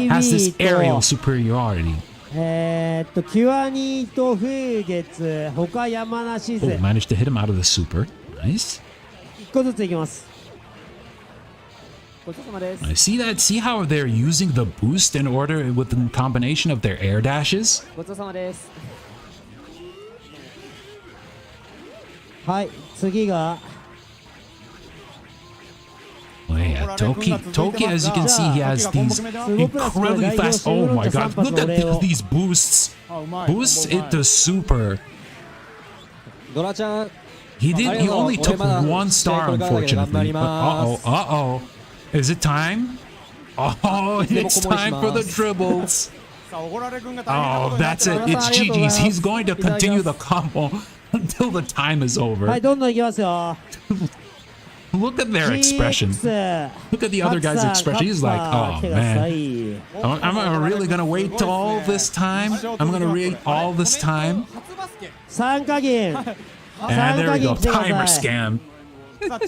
has this aerial superiority. Oh, managed to hit him out of the super. Nice. I see that. See how they're using the boost in order with the combination of their air dashes? Oh yeah, Toki, as you can see, he has these incredibly fast. Oh my god, look at these boosts. Boosts into super. He only took 1 star, unfortunately. But uh-oh. Is it time? Oh, it's time for the dribbles. Oh, that's it. It's GG's. He's going to continue the combo until the time is over. Look at their expression. Look at the other guy's expression. He's like, oh man. I'm really going to wait till all this time? I'm going to wait all this time? And there we go. Timer scam. Look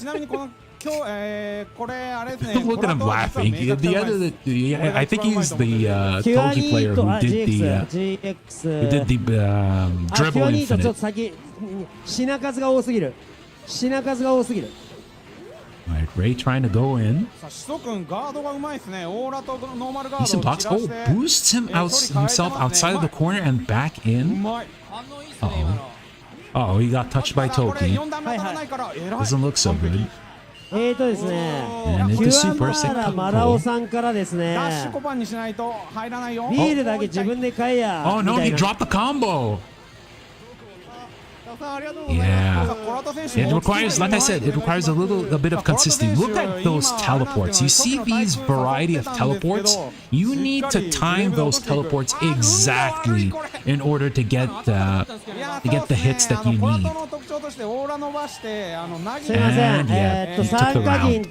at him laughing. I think he's the Toki player who did the dribble infinite. Alright, Ray trying to go in. Decent blocks. Oh, boosts himself outside of the corner and back in. Uh-oh. Uh-oh, he got touched by Toki. Doesn't look so good. And into super Oh no, he dropped the combo. Yeah. It requires, like I said, it requires a bit of consistency. Look at those teleports. You see these variety of teleports? You need to time those teleports exactly in order to get the hits that you need. And yeah, he took the round.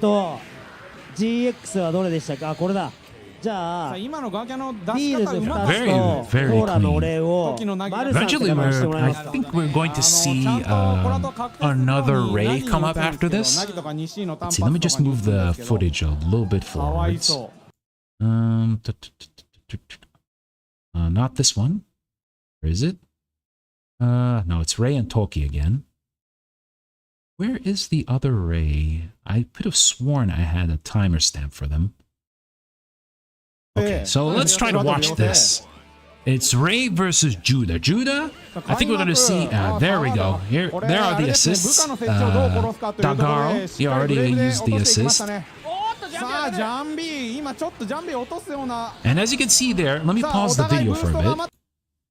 GX はどれでしたか？これだ。じゃあ、ビールズ2つとコーラのお礼をマルさんって方にしてもらいますか？ I think we're going to see another Ray come up after this. Let's see, let me just move the footage a little bit forwards. Not this one. Where is it? No, it's Ray and Toki again. Where is the other Ray? I could have sworn I had a timer stamp for them. Okay, so let's try to watch this. It's Ray versus Judah. Judah, I think we're going to see... there we go. There are the assists. Dagaro, he already used the assist. And as you can see there, let me pause the video for a bit.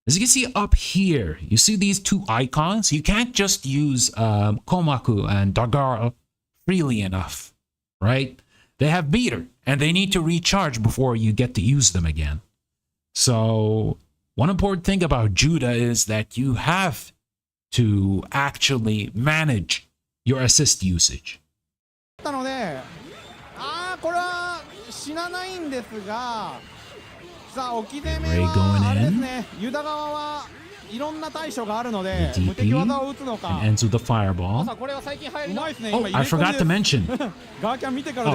As you can see up here, you see these two icons? You can't just use Komaku and Dagaro freely enough, right? They have meter, and they need to recharge before you get to use them again. So, one important thing about Judah is that you have to actually manage your assist usage. Ray going in. The DP and ends with the fireball. Oh, I forgot to mention. Oh,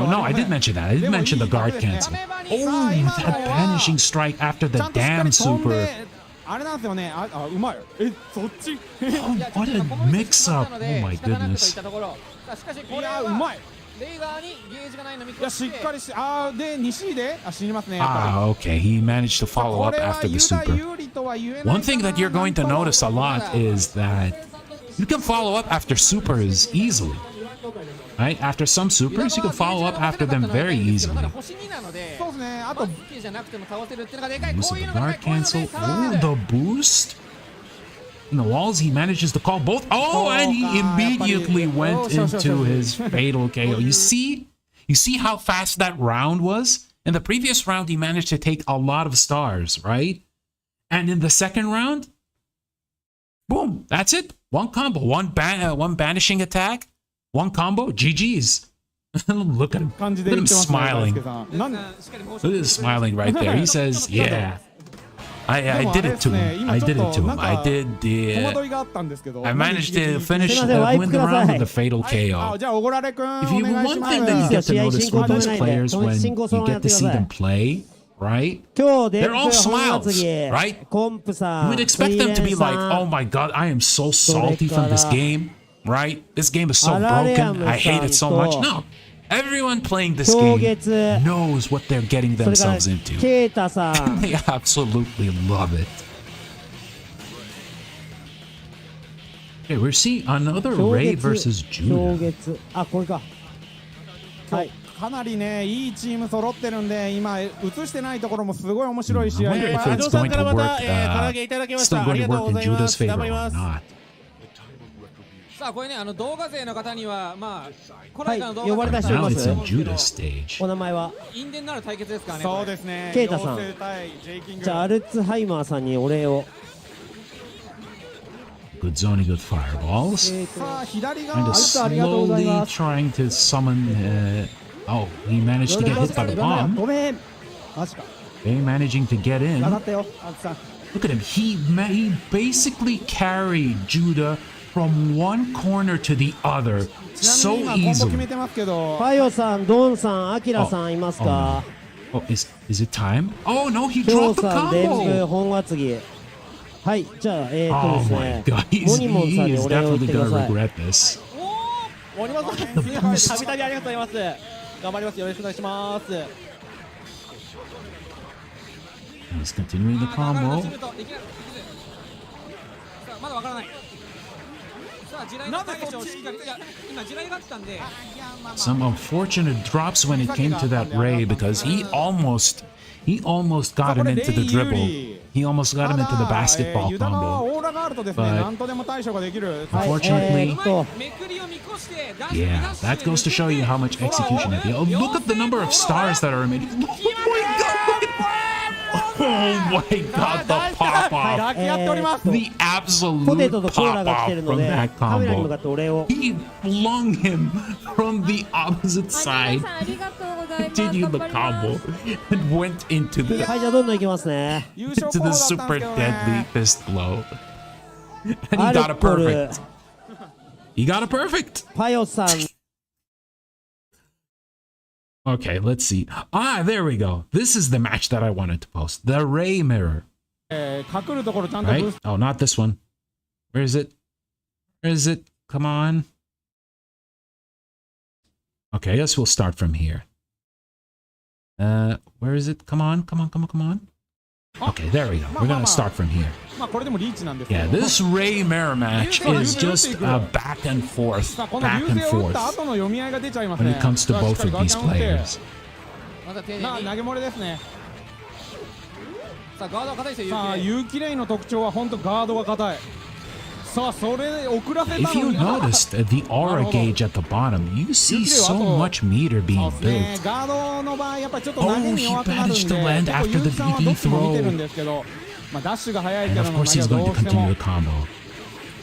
no, I did mention that. I did mention the guard cancel. Oh, that banishing strike after the damn super. Oh, what a mix-up. Oh, my goodness. Okay, he managed to follow up after the super. One thing that you're going to notice a lot is that you can follow up after supers easily. Right? After some supers, you can follow up after them very easily. Use of the guard cancel. Oh, the boost. In the walls, he manages to call both. Oh, and he immediately went into his fatal KO. You see how fast that round was? In the previous round, he managed to take a lot of stars, right? And in the second round, boom, that's it. One combo, one banishing attack, one combo, GG's. Look at him. Look at him smiling. Look at him smiling right there. He says, yeah. I did it to him. I did it to him. I did the... I managed to finish, win the round with the fatal KO. If you one thing that you get to notice with those players when you get to see them play, right? They're all smiles, right? You would expect them to be like, oh my god, I am so salty from this game, right? This game is so broken. I hate it so much. No. Everyone playing this game knows what they're getting themselves into. And they absolutely love it. Okay, we're seeing another Ray versus Judah. かなりね、いいチーム揃ってるんで、今映してないところもすごい面白い試合で。アドさんからまた唐揚げいただきました。ありがとうございます。頑張ります。さあこれね動画勢の方にはまあこの間の動画呼ばれた人います。お名前は因縁のある対決ですからね。そうですね。ケイタさん。じゃあアルツハイマーさんにお礼を。Good zoning, good fireballs. Kind of slowly trying to summon. Oh, he managed to get hit by the bomb. Okay, managing to get in. Look at him. He basically carried Judah from one corner to the other so easily. ファヨさん、ドンさん、アキラさんいますか？ Oh, is it time? Oh no, he dropped the combo. 電部本厚木。はい、じゃあですね。モニモンさんにお礼を言ってください。モニモンさん、たびたびありがとうございます。頑張ります。よろしくお願いします。 He's continuing the combo. まだわからない。Some unfortunate drops when it came to that Ray because he almost got him into the dribble. He almost got him into the basketball ユダの combo. オーラがあるとですね、 But 何とでも対処ができる。 Unfortunately, めくりを見越して yeah, that goes to show you how much execution it is. Oh, look at the number of stars that are emitted. Oh my god, the pop はい、 off. ラッキーやっております。 The absolute ポテトとコー pop ラが来て off るの from で that カメラに向か combo. ってお礼を He flung him from the opposite マリ side, ナさんありがとうございます continued the 頑張ります combo, and went into は the いじゃあどんどんいきますね優勝 into 候補 the だったん super ですけど deadly ね。 fist blow. And he アル got a コール perfect. He got a perfect. パヨさん Okay, let's see. Ah, there we go. This is the match that I wanted to post. The Ray Mirror, 隠るところちゃんとブー right? ス Oh, not this one. Where is it? Where is it? Come on. Okay, I guess we'll start from here. Where is it? Come on, come on, come on, come on. Okay, there we go. We're gonna start from here. まあこれでもリーチなんですけど。 Yeah, this Ray Mirror match is just back and forth, さあこの back 優 and 勢を打った forth 後の読み合いが出ちゃいます when ね。 it comes to さあしっ both かり of ガー these キャン打って players. また丁寧に投げ漏れですね。さあガードは硬いですよさあユーキレイの特徴は本当ガードが硬い。さあそれ遅らせた If の you に。 noticed the aura gauge at the bottom, you see so much meter そう being ですね built. ガードの場合やっぱりちょっと投げに弱くなるんで、 Oh, he managed to land 結構 after the ユーキさんはどっちも見てるん DD ですけど、まあダッシュが速い And キャラ of の course, 投げ he's はど going う to しても continue the combo.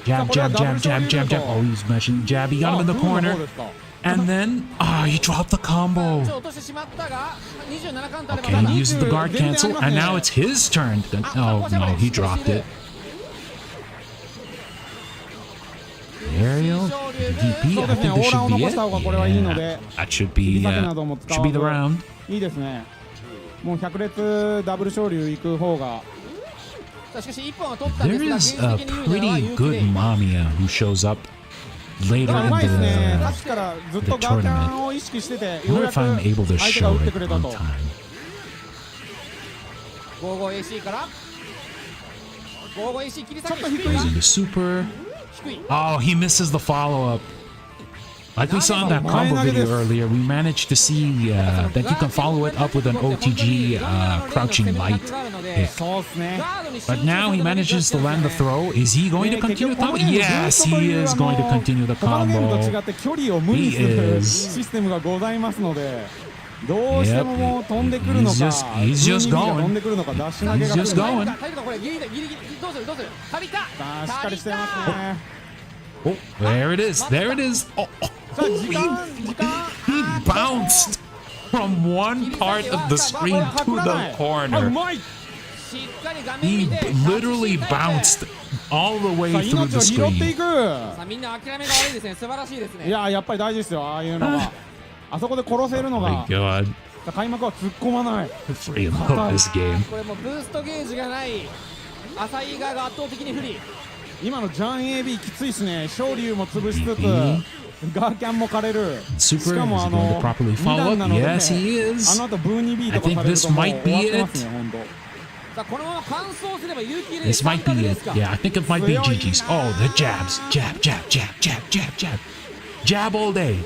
Jab, jab, jab, jab, jab, jab. Oh, he's mashing jab. He got him in the あプーの corner. 方ですか。 And then, he dropped the ちょ combo. っと落としてしまったが27カウントあれば Okay, まだ he uses the guard cancel, and now it's his turn. Oh, no, he dropped it. The aerial, the DP, I think this should be it. Yeah, that should be the round. いいですね。もう100列ダブル昇竜行く方が。さあしかし1本は取ったん There ですが is 現 a 実的に言うならば pretty ユーキ good レイ Mamiya who shows up later う in まいですね。 the. さっきからずっとガーキャンを意識してて、 I よう wonder や if I'm く able to 相手が show 打って it くれた on と。 time. 55AC から 55AC 切り下げちょっと低い低いが Using the super. 低い Oh, he misses the follow up. Like we saw in that combo video earlier, we managed to see that you can follow it up with an OTG crouching light hit. そうですね。 But now he manages to land the throw. Is he going to continue the combo? Yes, he is going to continue the 他のゲームと違 combo. って距離を無にす He る is. システムがございますので、どうしてももう飛んでくるのか、 He's just 12が going. 飛んでくるのか、ダッシュ投げ He's が来 just るのか。 going. 足りるかこれギリギリギリギリどうするどうする足りたさあしっかりしてますね。 Oh, there it is. There it is. Oh, さあ時間 he bounced from one part of the screen to the あう corner. まい。しっかり画面 He 見て literally bounced all the さあ way 命 through を the 拾ってい screen. く。さあみんな諦めが悪いですね素晴らしいですねいややっぱり大事ですよ、ああいうのが。あそこで殺せるの Oh my が、 god. さあ開幕は突っ込まない。 Freaking love this game. これもうブーストゲージがない浅い側が圧倒的に不利今のジャン AB きついですね。昇竜も潰しつつ、 DP ガーキャンも枯れる。 Super, しかも is he going to properly 2 follow 段 up? なので、ね、 Yes, he あ is. の後ブーニビー I とか think される this ともう might 終わ be ってますね、 it. 本当。さあこのまま完走すれば有機レー This ス might 3 be で it. すか Yeah, I think it might be GG's. Oh, the jabs. Jab, jab, jab, jab, jab, jab. Jab all day.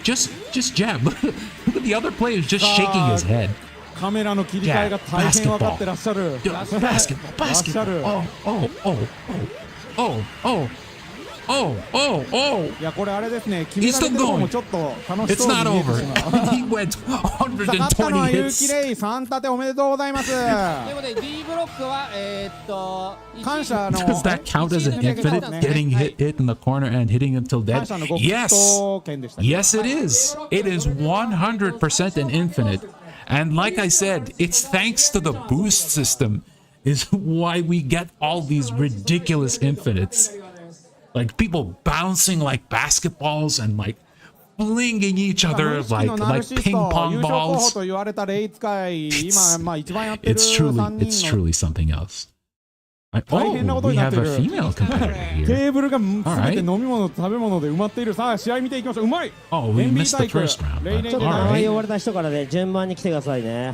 Just jab. Look at the other players just shaking his head. カメラの切り替えが大変分かってらっしゃる。 Basketball, らっしゃる。 basketball. Oh. いやこれあれですね、決め He's られ still てる方も going. ちょっと楽し It's そうに not 見えて over. しまう。 He went 勝ったのは120有機 hits. レイ3立ておめでとうございます。ということで D ブロックは感謝の Does that count as an infinite? Getting hit in the corner and hitting him till 感 dead? 謝のご Yes. と件でした。 Yes, it is. It is 100% an infinite. And like I said, it's thanks to the boost system is why we get all these ridiculous infinites. Like people bouncing like basketballs and like flinging each other like ping pong 優勝候補 balls. と言われたレイ使い、今 It's, まあ一番やってる it's 3 truly, 人 it's の truly something else. Oh, 大変なこと we になっ have て a る。 female competitor テ here. ーブルが全て飲み物食べ物で埋まっている。さあ試合見ていきましょう。うまい。 Oh, we エンビー missed タ the イク first round. レイレイ But ちょっと all 名前 right. 呼ばれた人からで順番に来てくださいね。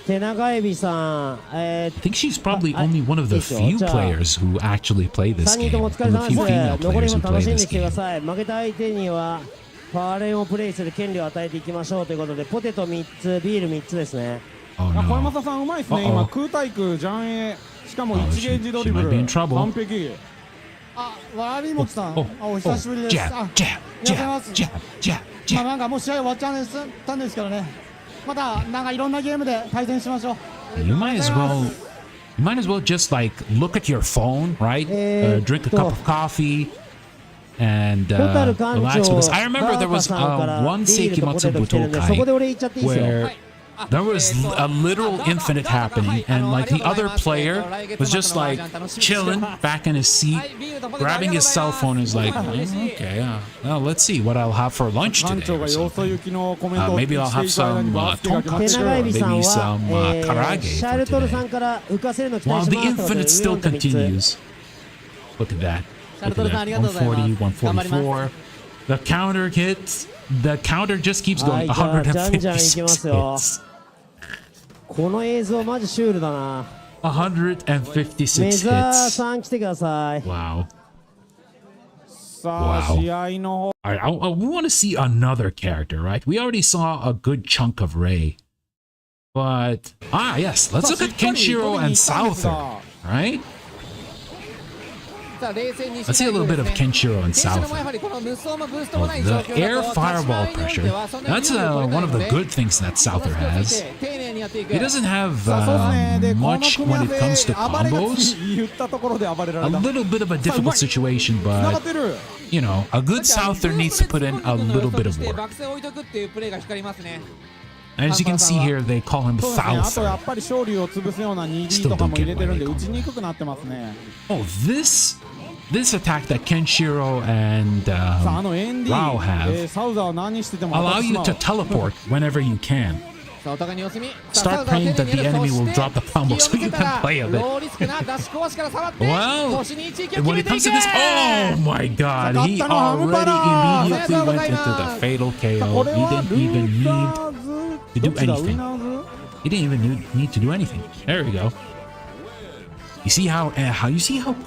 手長エビさん、I think she's probably only one of the いいっすよ。 few じゃあ players who actually play this 3人 game. ともお疲れ One 様 of the few で female す。残り players も who 楽 play しんで this きてくだ game. さい。負けた相手にはファーレンをプレイする権利を与えていきましょうということで、ポテト3つ、ビール3つですね。Oh 小 no. 山さんうまいですね。 Uh-oh. 今空対空ジャン A しかも1ゲージドリブ she might be in ル trouble. 完璧。あ、悪本さん、 Oh, お久しぶりです。 jab, あ、 jab, いらっしゃいま jab, す。 jab, jab, まあ jab. なんかもう試合終わっちゃったんですけどね。またなんかいろんなゲームで対戦しましょう。 You might as well just like look at your phone, right? Drink a cup of coffee and relax with us. I remember there was one Seikimatsu Butokai where there was a literal infinite happening, and like the other player was just like chilling back in his seat, grabbing his cell phone, and is like, okay, well, let's see what I'll have for lunch 館 today. 長 or が様子 something. 行きのコメントを Maybe I'll して have いた間 some にバスケが決まって手る。長指さん maybe は、 some karage シャ for ルトルさ today. んから浮かせるの期 While 待し the ますという infinite still 4.3つ continues. Look at that. Look at that. 140, 144. The counter hits. The counter just keeps going. はい、じゃあじゃんじゃんいきますよ。 156 hits. この映像マジシュールだな。 156メザー hits. さん来てください。 Wow. さあ Wow. 試合の All right, we want to see another character, right? We already saw a good chunk of Rei. But, yes, let's look at Kenshiro and Souther, right? Let's see a little bit of Kenshiro and Souther. Oh, the air fireball pressure. That's one of the good things that Souther has. He doesn't have そうですね。で、この much 組み合 when わ it せ comes to 暴れが combos. 言ったところで暴れら A れた。 little bit of a difficult situation, 繋がっ but, てる。 you know, a good Souther needs to put in a little bit of work. 爆性置いとくっていうプレーが光りますね。 As you can see here, they call him そうですね。あとや Souther. っぱり勝利を潰すような 2D とかも入れてるんで打ちにくくなってますね。 Oh, this attack that Kenshiro and さあエンディ Rao have サウザーは何してても allow 当たってし you まう to teleport whenever you can. さあお互いに様子見。 Start praying that the enemy will drop the combo so you can play a bit. ローリスクなダッシュ壊しから触って Well, 腰に一撃を when 決め it てい comes く to this, oh my god, he already immediately went into the fatal こ KO. れ He は didn't even ル need ーナーズ to ど do っちだウィ anything. ナーズ He didn't even need to do anything. There we go. You see how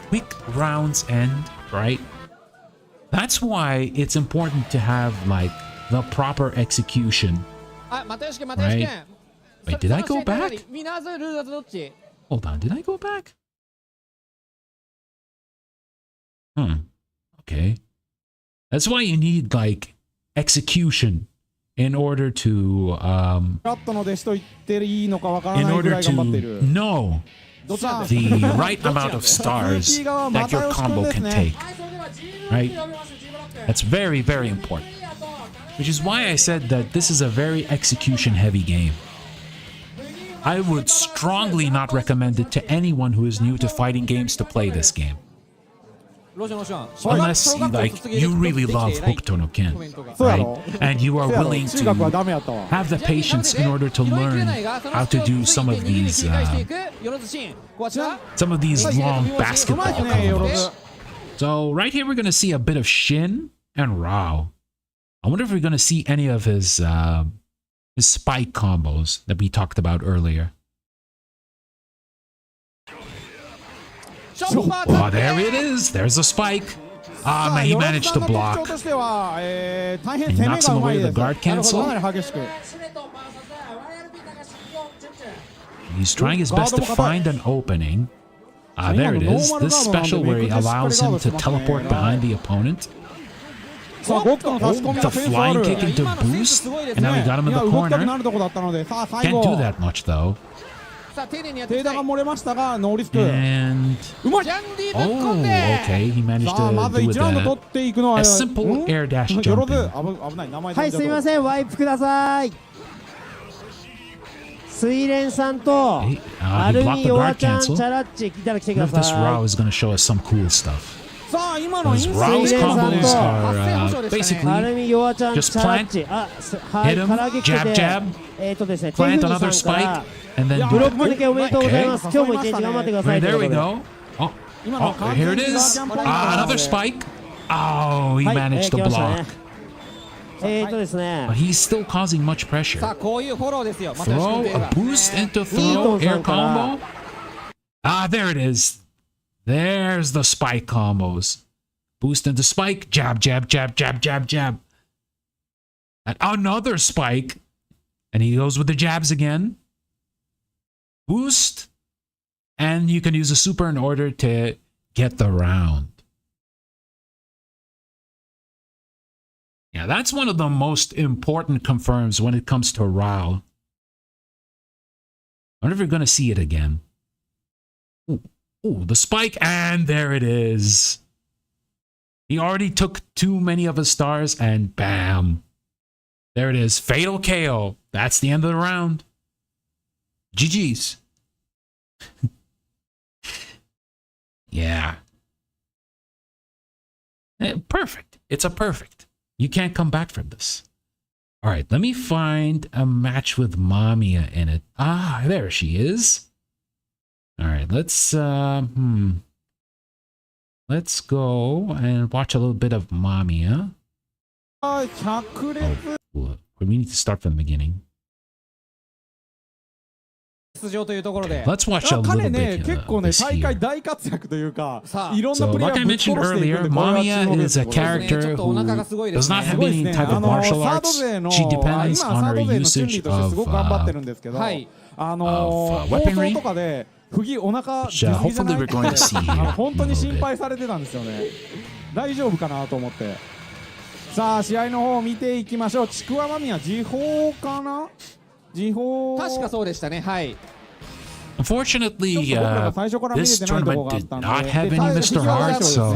quick rounds end, right? That's why it's important to have like the proper execution. あ、又吉君又吉君 Wait, did I go back? ウィナーズルーナーズどっち Hold on, did I go back? Okay. That's why you need like execution in order to ラットの弟子と言っていいのかわから in ないぐ order らい頑張ってい to る know どっちだ the right amount of stars that your combo can take. Right? That's very, very important. Which is why I said that this is a very execution heavy game. I would strongly not recommend it to anyone who is new to fighting games to play this game. ロションロション Unless like you really love Hokuto no Ken, そうや right? ろ And you are そうやろ willing 中学は to ダメやったわ have the patience in order to learn how to do some of these long basketball うまいねよろず combos. So right here we're gonna see a bit of Shin and Rao. I wonder if we're gonna see any of his spike combos that we talked about earlier. Oh, there it is. There's a spike. Man, he managed to ヨロズさんの特徴 block. としては大変 He 攻め knocks が him うま away い with で the す guard なるほ cancel. どかなり激しく He's trying his best to find an opening. There it is. This special where he allows him to teleport behind the opponent. さあゴックの差し込み The がセンスあ flying る kick into boost. And now he got him in いや the 動きたく corner. なるとこだったのでさあ最 Can't 後 do that much though. さあ丁寧にやってい手きたい枝が漏れましたがノーリスク And うまいジャンディぶっ込 oh, んで okay. He managed さあま to ず do 1ラウンド with 取っていくのは a simple air dash よろず jumping. 危ない名前はい、すみません、ワイプください。水蓮さんと Hey, ア he ル blocked ミ the ヨア guard ちゃん、チ cancel. ャラッチ来たら来て I く wonder だ if this さ Rao い。 is going to show us some cool stuff. さあ今のイン Those サイ Rao's ト combos さ are ア basically ルミヨアちゃん、チ Just ャラッチ。あ、はい、 hit him, 唐揚げ来て jab, て jab, ですね、手 plant 振 another りさんから spike, and then ブロ do ックだけおめでとうございます。 Okay. 今日も一日頑張ってくださ Right, い。とい there う we ことで go. Oh, 今の oh, 完 here 全 it にガー is. キャンポイントなの Another で spike. Oh, he はい、 managed 来 to ましたね block.。ですね But。he's still causing much さあ pressure. こういうフォローですよ又吉君 Throw といえ a ば boost into Ito throw air さんから combo. There it is. There's the spike combos. Boost into spike, jab, jab, jab, jab, jab, jab. And another spike. And he goes with the jabs again. Boost. And you can use a super in order to get the round. Yeah, that's one of the most important confirms when it comes to Rao. I wonder if you're going to see it again. Ooh, the spike, and there it is. He already took too many of his stars, and bam. There it is. Fatal KO. That's the end of the round. GG's. Yeah. Perfect. It's a perfect. You can't come back from this. All right, let me find a match with Mamiya in it. Ah, there she is. All right, let's go and watch a little bit of Mamiya. We need to start from the beginning. Let's watch a little bit this here. So, like I mentioned earlier, Mamiya is a character who does not have any type of martial arts. She depends on her usage of weaponry. Which, hopefully we're going to see here. 本当に心配されてたんですよね。大丈夫かなと思って。さあ試合の方を見ていきましょう。ちくわまみや時報かな？時報。確かそうでしたね。はい。Unfortunately, this tournament did not have any Mr. Heart, so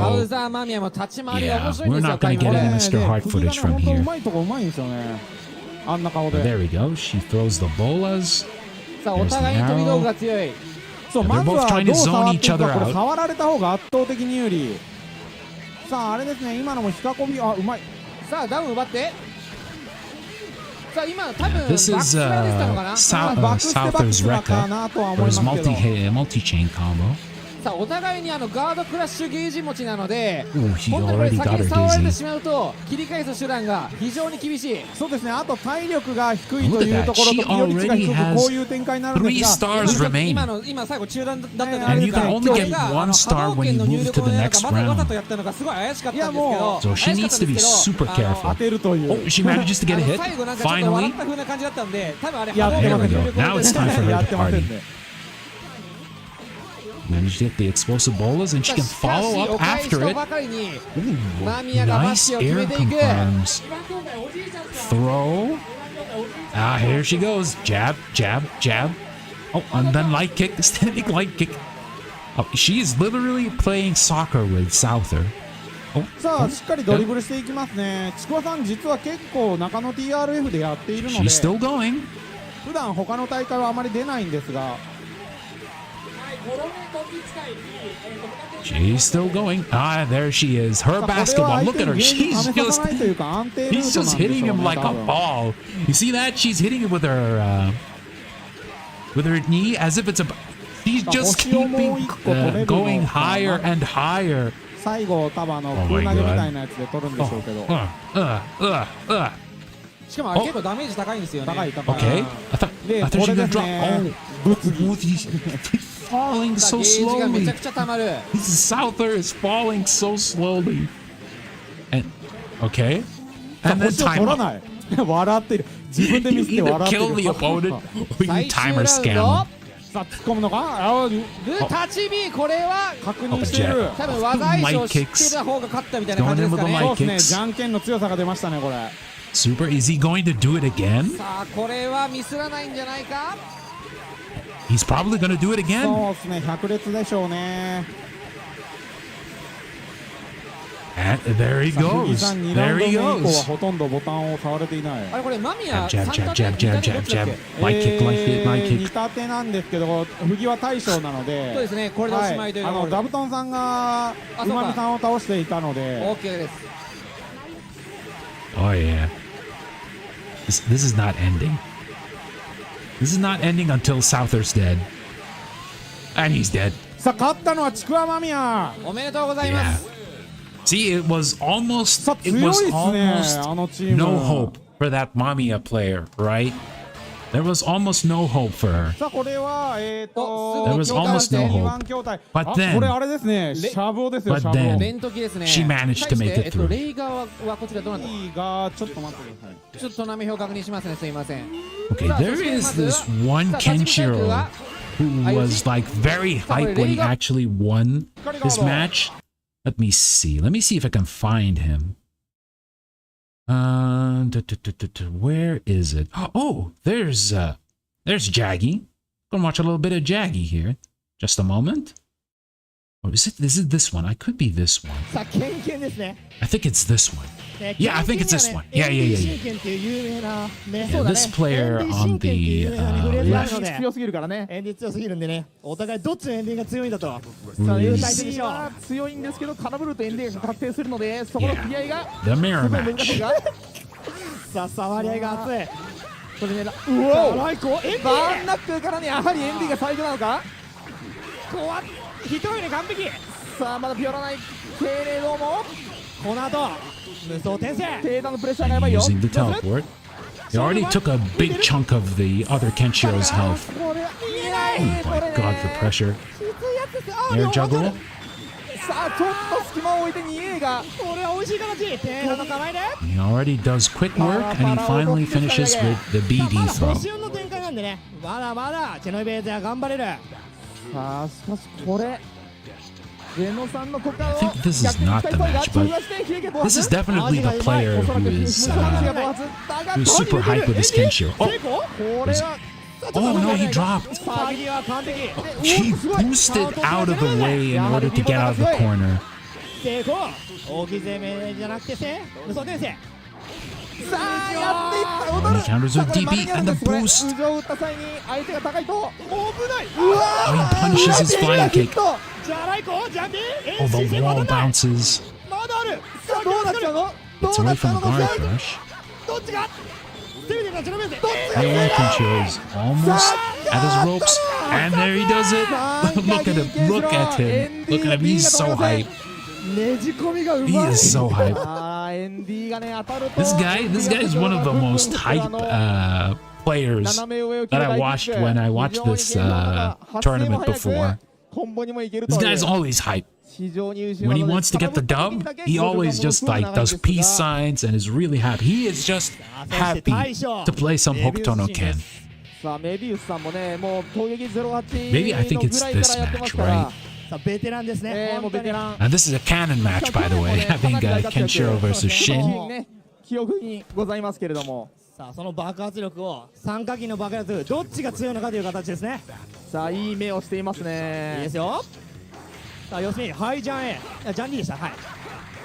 yeah, we're not going to get any Mr. Heart footage from here. There we go. She throws the bolas. There's the arrow. They're both trying to zone each other out. 触られた方が圧倒的に有利。さああれですね。今のもひかこび、あ、うまい。さあダウン奪って。This is Souther's Rekka for his multi-chain combo. さあお互いにガードクラッシュゲージ持ちなので、本当に先に触られてしまうと切り返す手段が非常に厳しい。そうですね。あと体力が低いというところと寄り値が低くこういう展開になるんですが、今最後中断だったので、and you can only get one star when you move to the next round. わざとやったのがすごい怪しかったんですけど、 so she needs to be super careful. Oh, she manages to get a hit. Finally. There we go. Now it's time for her to party. Managed to get the explosive bolas, and she can follow up after it. Ooh, nice air confirms. Throw. Ah, here she goes. Jab, jab, jab. Oh, and then light kick, standing light kick. Oh, she is literally playing soccer with Souther. さあしっかりドリブルしていきますね。ちくわさん実は結構中野 TRF でやっているので、 She's still going. 普段他の大会はあまり出ないんですが。 She's still going. Ah, there she is. Her basketball. Look at her. She's just hitting him like a ball. You see that? She's hitting it with her knee as if it's a. She's just keeping going higher and higher. 最後多分空投げみたいなやつで取るんでしょうけど。しかもあれ結構ダメージ高いんですよね。高い。Okay. I thought she was gonna drop. Oh, falling so slowly. Souther is falling so slowly. And okay. And then time up. 笑ってる。自分で見せて笑ってる。 Kill the opponent or you timer scam. さあ突っ込むのか。立ち火これは確認してる。多分技以上知ってた方が勝ったみたいな感じですかね。そうですね。じゃんけんの強さが出ましたねこれ。 Super, is he going to do it again? さあこれはミスらないんじゃないか。 He's probably going to do it again. そうですね。百列でしょうね。 And there he goes. There he goes. ほとんどボタンを触れていない。あれこれマミヤ jab jab jab jab jab jab. Light kick, light kick, light kick. 似たてなんですけど、不義は大将なので。そうですね。これでおしまいという。ダブトンさんがうまみさんを倒していたので。OK です。 Oh yeah. This is not ending. This is not ending until Souther's dead. And he's dead. さあ勝ったのはちくわまみや。おめでとうございます。 See, it was almost no hope for that Mamiya player, right? There was almost no hope for her. There was almost no hope. But then, she managed to make it through. Okay, there is this one Kenshiro who was like very hyped when he actually won his match. Let me see. Let me see if I can find him. Where is it? Oh, there's Jaggy. Gonna watch a little bit of Jaggy here. Just a moment. Oh, is it this one? I could be this one. I think it's this one. Yeah, I think it's this one. Yeah. Yeah, this player on the left. The mirror match. さあ触り合いが熱い。これね、バーンナックからね、やはりエンディが最強なのか。怖っ、一人で完璧。さあまだピオらないけれども、この後無双転生。低段のプレッシャーがやばいよ。 Using the teleport. He already took a big chunk of the other Kenshiro's health. Oh my god, the pressure. Air juggle. さあちょっと隙間を置いて2A がこれは美味しい形。低段の構えで He already does quick work and he finally finishes with the BD throw. 星4の展開なんでね、まだまだチェノイベーゼは頑張れる。さあしかしこれ I think this is not the match, but this is definitely the player who's super hyped with his Kenshiro. Oh no, he dropped. He boosted out of the way in order to get out of the corner. He counters with DB and the boost. Oh, he punishes his flying kick. Oh, the wall bounces. Gets away from the guard rush. The Kenshiro is almost at his ropes, and there he does it. Look at him! Look at him! Look at him! He's so hyped. He is so hyped. This guy is one of the most hype players that I watched when I watched this tournament before. This guy's always hype. When he wants to get the dub, he always just like does peace signs and is really happy. He is just happy to play some Hokuto no Ken. Maybe I think it's this match, right? And this is a canon match, by the way, having Kenshiro versus Shin. さあその爆発力を三角形の爆発どっちが強いのかという形ですね。さあいい目をしていますね。いいですよ。さあ要するにハイジャン A ジャン D でした。はい。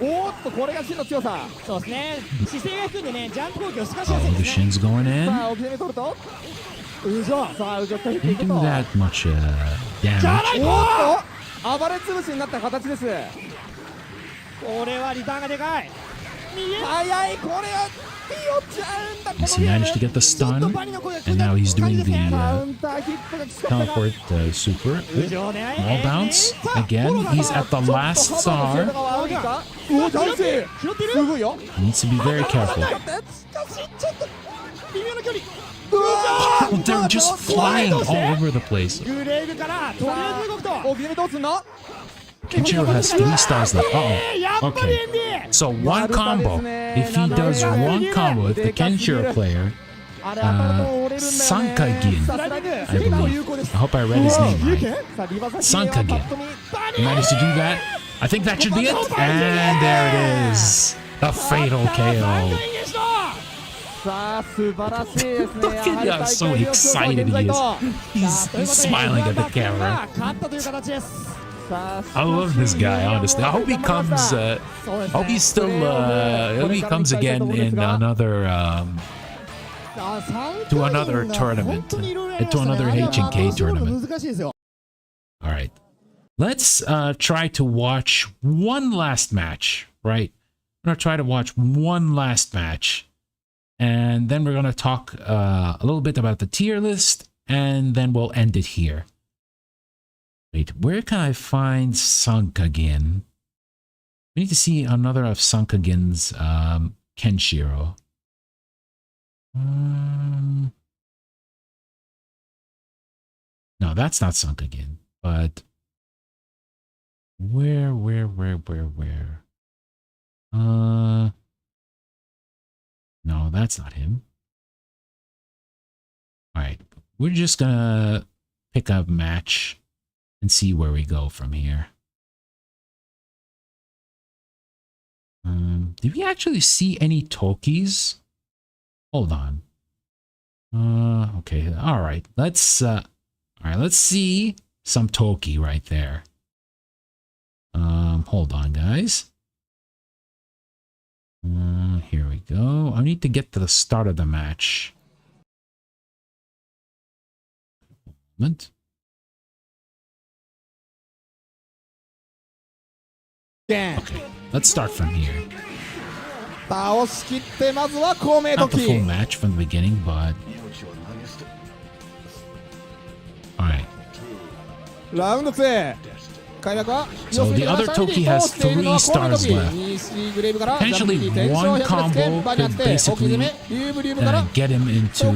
おーっとこれが真の強さ。そうですね。姿勢が低いんでねジャンプ攻撃をすかしやすいんですね。Shin's going in. さあ置き攻め取るとうじょ。さあうじょと引いていくと。Didn't do that much damage. おっと暴れ潰しになった形です。これはリターンがでかい。早いこれは。Yes, he managed to get the stun, and now he's doing the teleport super. Wall bounce. Again, he's at the last star. He needs to be very careful. Oh, they're just flying all over the place. Kenshiro has 3 stars left. Uh-oh. Okay. So one combo. If he does one combo, if the Kenshiro player, Sankagin, I believe. I hope I read his name right. Sankagin. He managed to do that. I think that should be it. And there it is. A fatal KO. Look at how so excited he is. He's smiling at the camera. I love this guy, honestly. I hope he comes. I hope he's still. I hope he comes again in another. To another tournament, to another H&K tournament. All right, let's try to watch one last match. Right, I'm gonna try to watch one last match, and then we're gonna talk a little bit about the tier list, and then we'll end it here. Wait, where can I find Sankagin? We need to see another of Sankagin's Kenshiro. No, that's not Sankagin. But where? No, that's not him. All right, we're just gonna pick a match and see where we go from here. Did we actually see any Tokis? Hold on. Okay. All right. Let's see some Toki right there. Hold on, guys. Here we go. I need to get to the start of the match. Moment. Okay, let's start from here. 倒し切ってまずは孔明 Not the 時 full match from the beginning, but all right. ラウンド2開幕は So the other Toki has 3 stars left. Potentially one combo could basically get him into the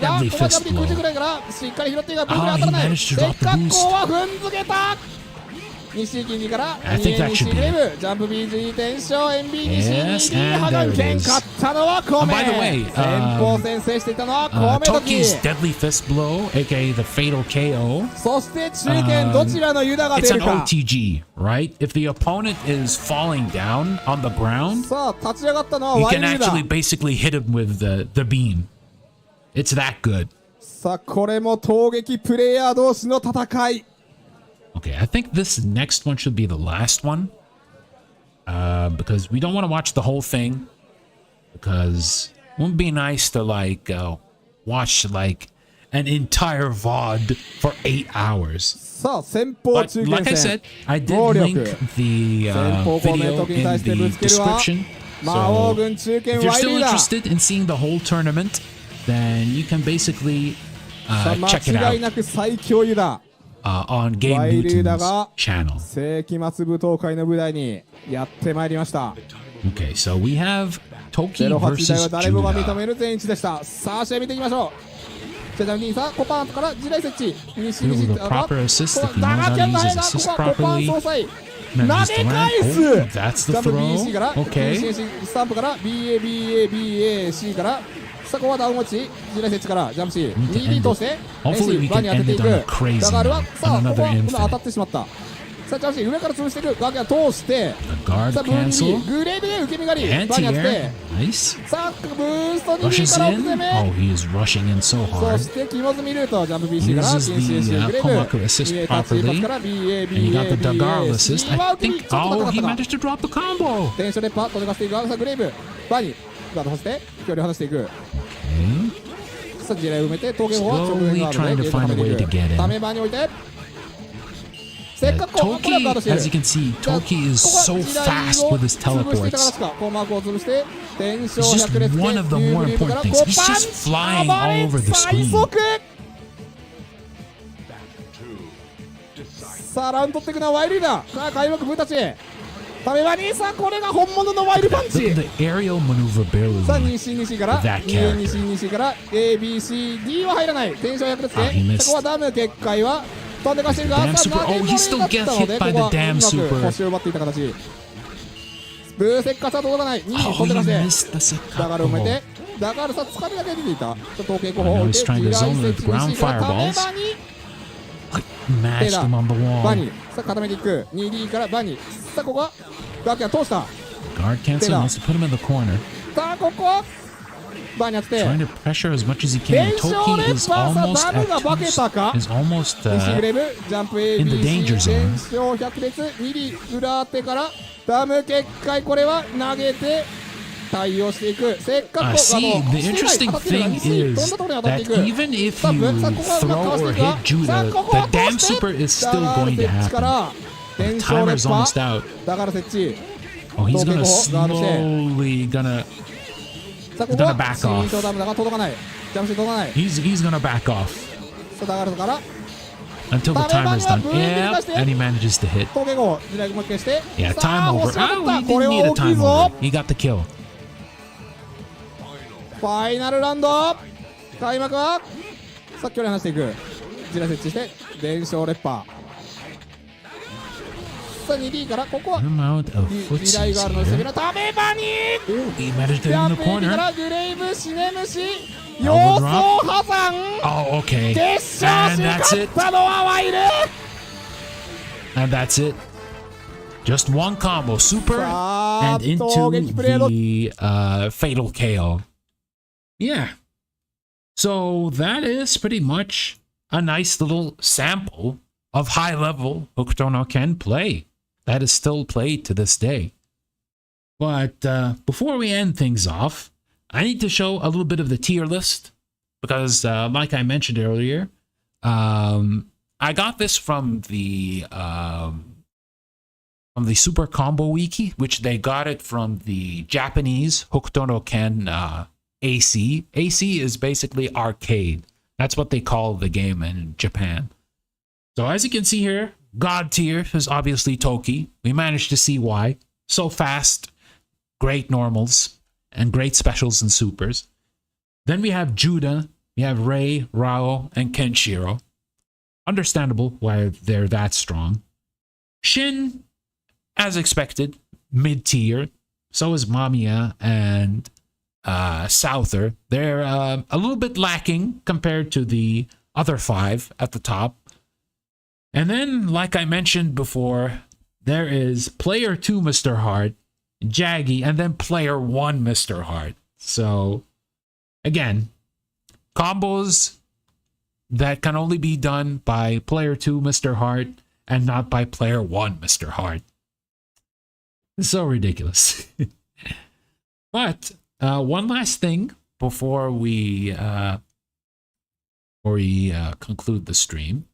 deadly fist blow. Oh, he managed to drop the boost. I think that should be it. Yes, and there it is. And by the way, Toki's deadly fist blow, aka the fatal KO, it's an OTG, right? If the opponent is falling down on the ground, you can actually basically hit him with the beam. It's that good. さあこれも攻撃プレイヤー同士の戦い Okay, I think this next one should be the last one. Because we don't want to watch the whole thing. Because it wouldn't be nice to watch an entire VOD for 8 hours. さあ先方中 But 堅 like I 戦 said, I did link the video in the description. 魔王 So 軍中堅 if you're ワイリ still ーだ interested in seeing the whole tournament, then you can basically さあ check it 間違い out なく最強ユダ on Game ワイリーダ Newton's が channel. 世紀末舞踏会の舞台にやってまいりました Okay, so we have Toki 08 versus 代は誰もが認 Judah. める全一でしたさあ試合見ていきましょうじゃあジャンさんコパンから地雷設置西 Give 西 the proper assist if he knows 長 how 剣 to の use 間 his こ assist こはコパン properly. 総裁 Manages 投 to げ land. 返す Oh, that's ジ the ャンプ BC から throw. Okay. BC スタンプから BABABAC からさあここはダウン持ち地雷設置からジャンプ C 2D 通して Hopefully we バ can に当ててい end く it on a crazy だから note さあ on ここ another は今当た infinite. ってしまったさあジャンプ C 上から潰していくガキは通して The guard さあブー cancel. 2D グレーブで受け身狩りバに当て Anti-air. て Nice. さあブースト 2D Rushes から奥 in. 攻め Oh, he is rushing in so そ hard. して肝積みルートジャンプ BC から Uses the, CC グレーブ Komaku assist タッチパ properly. スから And he got the Dagar assist. I think. Oh, he managed to drop the combo. テンションレッパー飛びかせていくさあグレーブバニガードさせて距離を離していく Okay. さあ地雷を埋めて峠法は直前 Slowly ガー trying ド to で find a way to get た in. め場に置いてせっかくこれは Toki, ガードしている as you can see, Toki is so fast with his 潰していたからし teleports. かこうマークを潰してテンショ It's ン just 100列 one of the more important things. He's just flying all over the 最 screen. 速さあラウンド取っていくのはワイルださあ開幕ブーたちため場にさあこれが本物のワイルパン The, チ the aerial maneuverability. さあ西から That character. 西から ABCD は入らないテンション100列 Ah, he で missed. そこはダム決壊は飛んでかしているが Damn さあ super. 投げ Oh, 漏 he れ still だった gets の hit で by ここは the damn うまく super. 腰を奪っていた形ブーセッカーさあ届かない2位 Oh, 飛んで he かして missed the だから埋め Sekapo. てだからさ掴みだけ出ていた統計候 I 補を know 置い he's て trying to 地 zone 雷 with 設置 ground 西からため fireballs. 場に Mashed him on the バ wall. ニさあ固めていく 2D からバニさあここはガキは通した Guard cancel wants to put him in the corner. さあここはバニ当てて Trying to pressure as much as he can. Toki is almost at is almost 西グレーブジャンプ in the danger ABC zone. テンション100列 2D 裏当てからダム決壊これは投げて対応していくせっかく see, the interesting thing is that even if you throw or hit Judah, the damn super is still going to happen. The timer's almost out. だから設置 Oh, he's gonna slowly gonna さあここは back シー off. トダムだが届かないジャンプして届かない he's gonna back off さあだから until the timer's done. Yeah, and he manages to hit. 峠後地雷も消して Yeah, さあ time over. 押し当た Oh, った he これ didn't は need a 大きい time ぞ over. He got the kill. ファイナルラウンド開幕はさっきより離していく地雷設置して伝承レッパーさあ 2D からここは Amount of 地雷があるの footsies で here. ため場に Oh, he managed to ジ get ャ in ン the プエビか corner. らグレイブシネムシ予 Elbow 想 drop. 破産 Oh, okay. 決勝 And 進 that's 勝 it. ったのはワイル And that's it. Just one combo, super, さあ and into 攻撃プレイの the fatal KO. Yeah. So that is pretty much a nice little sample of high-level Hokuto no Ken play that is still played to this day. But before we end things off, I need to show a little bit of the tier list because, like I mentioned earlier, I got this from the Super Combo Wiki, which they got it from the Japanese Hokuto no Ken AC. AC is basically arcade. That's what they call the game in Japan. So as you can see here, God tier is obviously Toki. We managed to see why. So fast, great normals, and great specials and supers. Then we have Judah, we have Rei, Rao, and Kenshiro. Understandable why they're that strong. Shin, as expected, mid-tier. So is Mamiya and Souther. They're a little bit lacking compared to the other 5 at the top. And then, like I mentioned before, there is player 2 Mr. Heart, Jaggy, and then player 1 Mr. Heart. So, again, combos that can only be done by player 2 Mr. Heart and not by player 1 Mr. Heart. It's so ridiculous. But one last thing before we conclude the stream.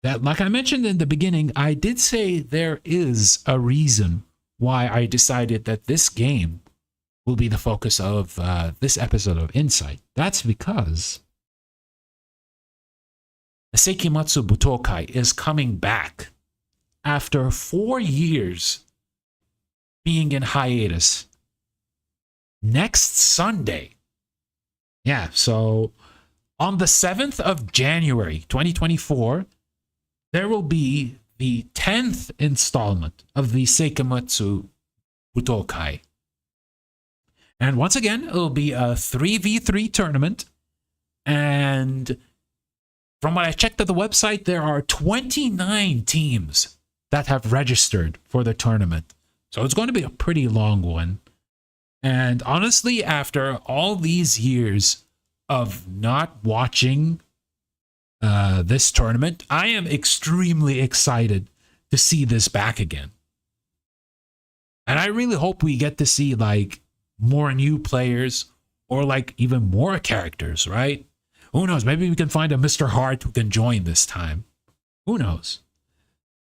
That, like I mentioned in the beginning, I did say there is a reason why I decided that this game will be the focus of this episode of inSAIght. That's because Seikimatsu Butokai is coming back after 4 years being in hiatus next Sunday. Yeah, so on the 7th of January, 2024, there will be the 10th installment of the Seikimatsu Butokai. And once again, it'll be a 3v3 tournament. And from what I checked at the website, there are 29 teams that have registered for the tournament. So it's going to be a pretty long one. And honestly, after all these years of not watching this tournament, I am extremely excited to see this back again. And I really hope we get to see like more new players or like even more characters, right? Who knows? Maybe we can find a Mr. Heart who can join this time. Who knows?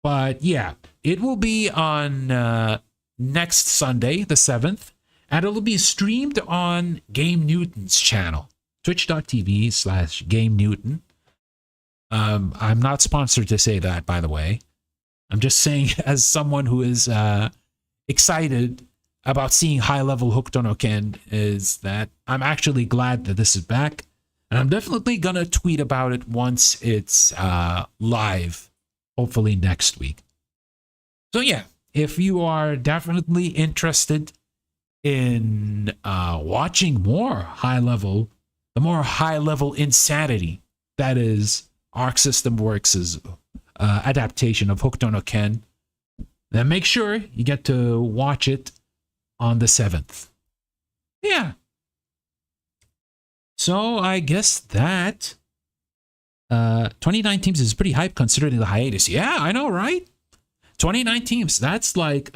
But yeah, it will be on next Sunday, the 7th, and it'll be streamed on Game Newton's channel, twitch.tv/Game Newton. I'm not sponsored to say that, by the way. I'm just saying as someone who is excited about seeing high-level Hokuto no Ken is that I'm actually glad that this is back. And I'm definitely going to tweet about it once it's live, hopefully next week. So yeah, if you are definitely interested in watching more high-level, the more high-level insanity that is Arc System Works' adaptation of Hokuto no Ken, then make sure you get to watch it on the 7th. Yeah. So I guess that 29 teams is pretty hype considering the hiatus. Yeah, I know, right? 29 teams. That's like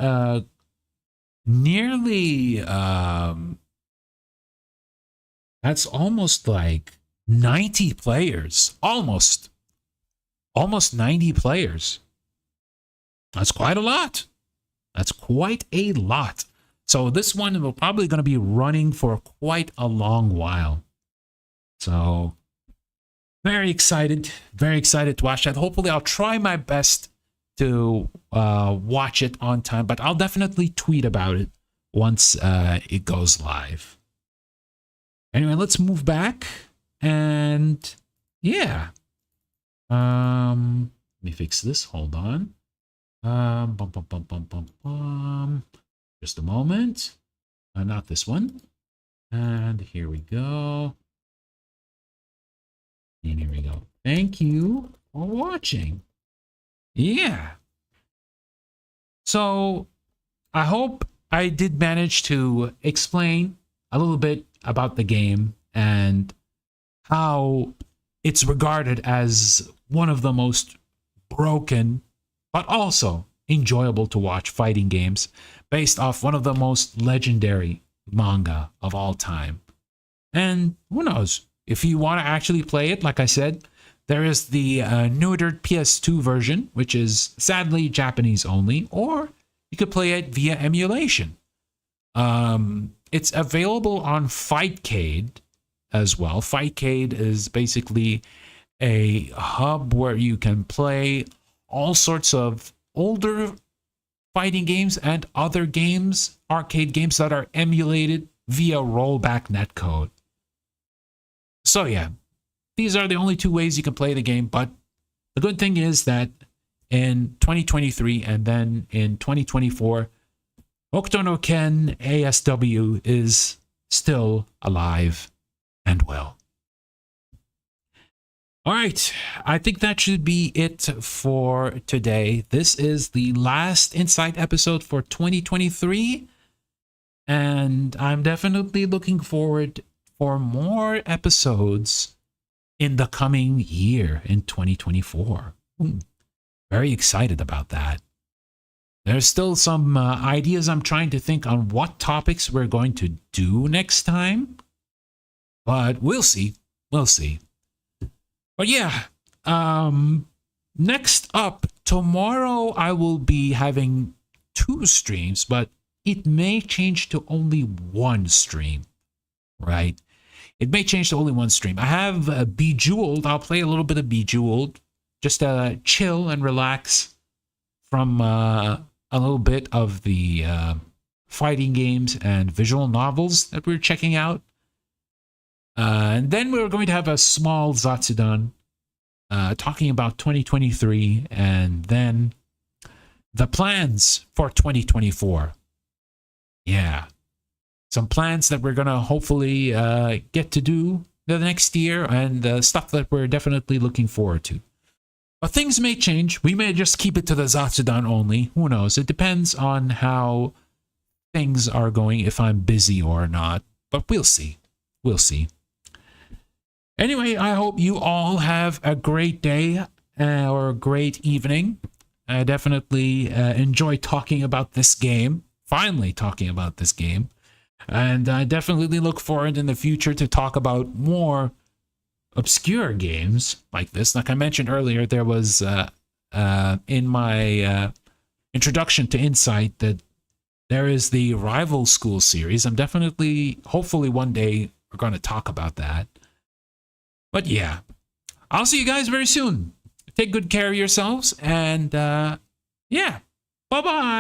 nearly that's almost like 90 players. Almost 90 players. That's quite a lot. That's quite a lot. So this one will probably going to be running for quite a long while. So very excited to watch that. Hopefully I'll try my best to watch it on time, but I'll definitely tweet about it once it goes live. Anyway, let's move back and yeah. Let me fix this. Hold on. Just a moment. Not this one. And here we go. And here we go. Thank you for watching. Yeah. So I hope I did manage to explain a little bit about the game and how it's regarded as one of the most broken but also enjoyable to watch fighting games based off one of the most legendary manga of all time. And who knows, if you want to actually play it, like I said, there is the neutered PS2 version, which is sadly Japanese only, or you could play it via emulation. It's available on Fightcade as well. Fightcade is basically a hub where you can play all sorts of older fighting games and other games, arcade games that are emulated via rollback netcode. So yeah, these are the only two ways you can play the game, but the good thing is that in 2023 and then in 2024, Hokuto no Ken ASW is still alive and well. All right, I think that should be it for today. This is the last inSAIght episode for 2023, and I'm definitely looking forward for more episodes in the coming year in 2024. Very excited about that. There's still some ideas I'm trying to think on what topics we're going to do next time, but we'll see. We'll see. But yeah, next up, tomorrow I will be having 2 streams, but it may change to only 1 stream, right? It may change to only 1 stream. I have Bejeweled. I'll play a little bit of Bejeweled, just to chill and relax from a little bit of the fighting games and visual novels that we're checking out. And then we're going to have a small Zatsudan talking about 2023 and then the plans for 2024. Yeah. Some plans that we're going to hopefully get to do the next year and stuff that we're definitely looking forward to. But things may change. We may just keep it to the Zatsudan only. Who knows? It depends on how things are going, if I'm busy or not. But we'll see. We'll see. Anyway, I hope you all have a great day or a great evening. I definitely enjoy talking about this game. Finally talking about this game. And I definitely look forward in the future to talk about more obscure games like this. Like I mentioned earlier, there was in my introduction to inSAIght that there is the Rival School series. I'm definitely, hopefully one day we're going to talk about that. But yeah, I'll see you guys very soon. Take good care of yourselves and yeah, bye-bye.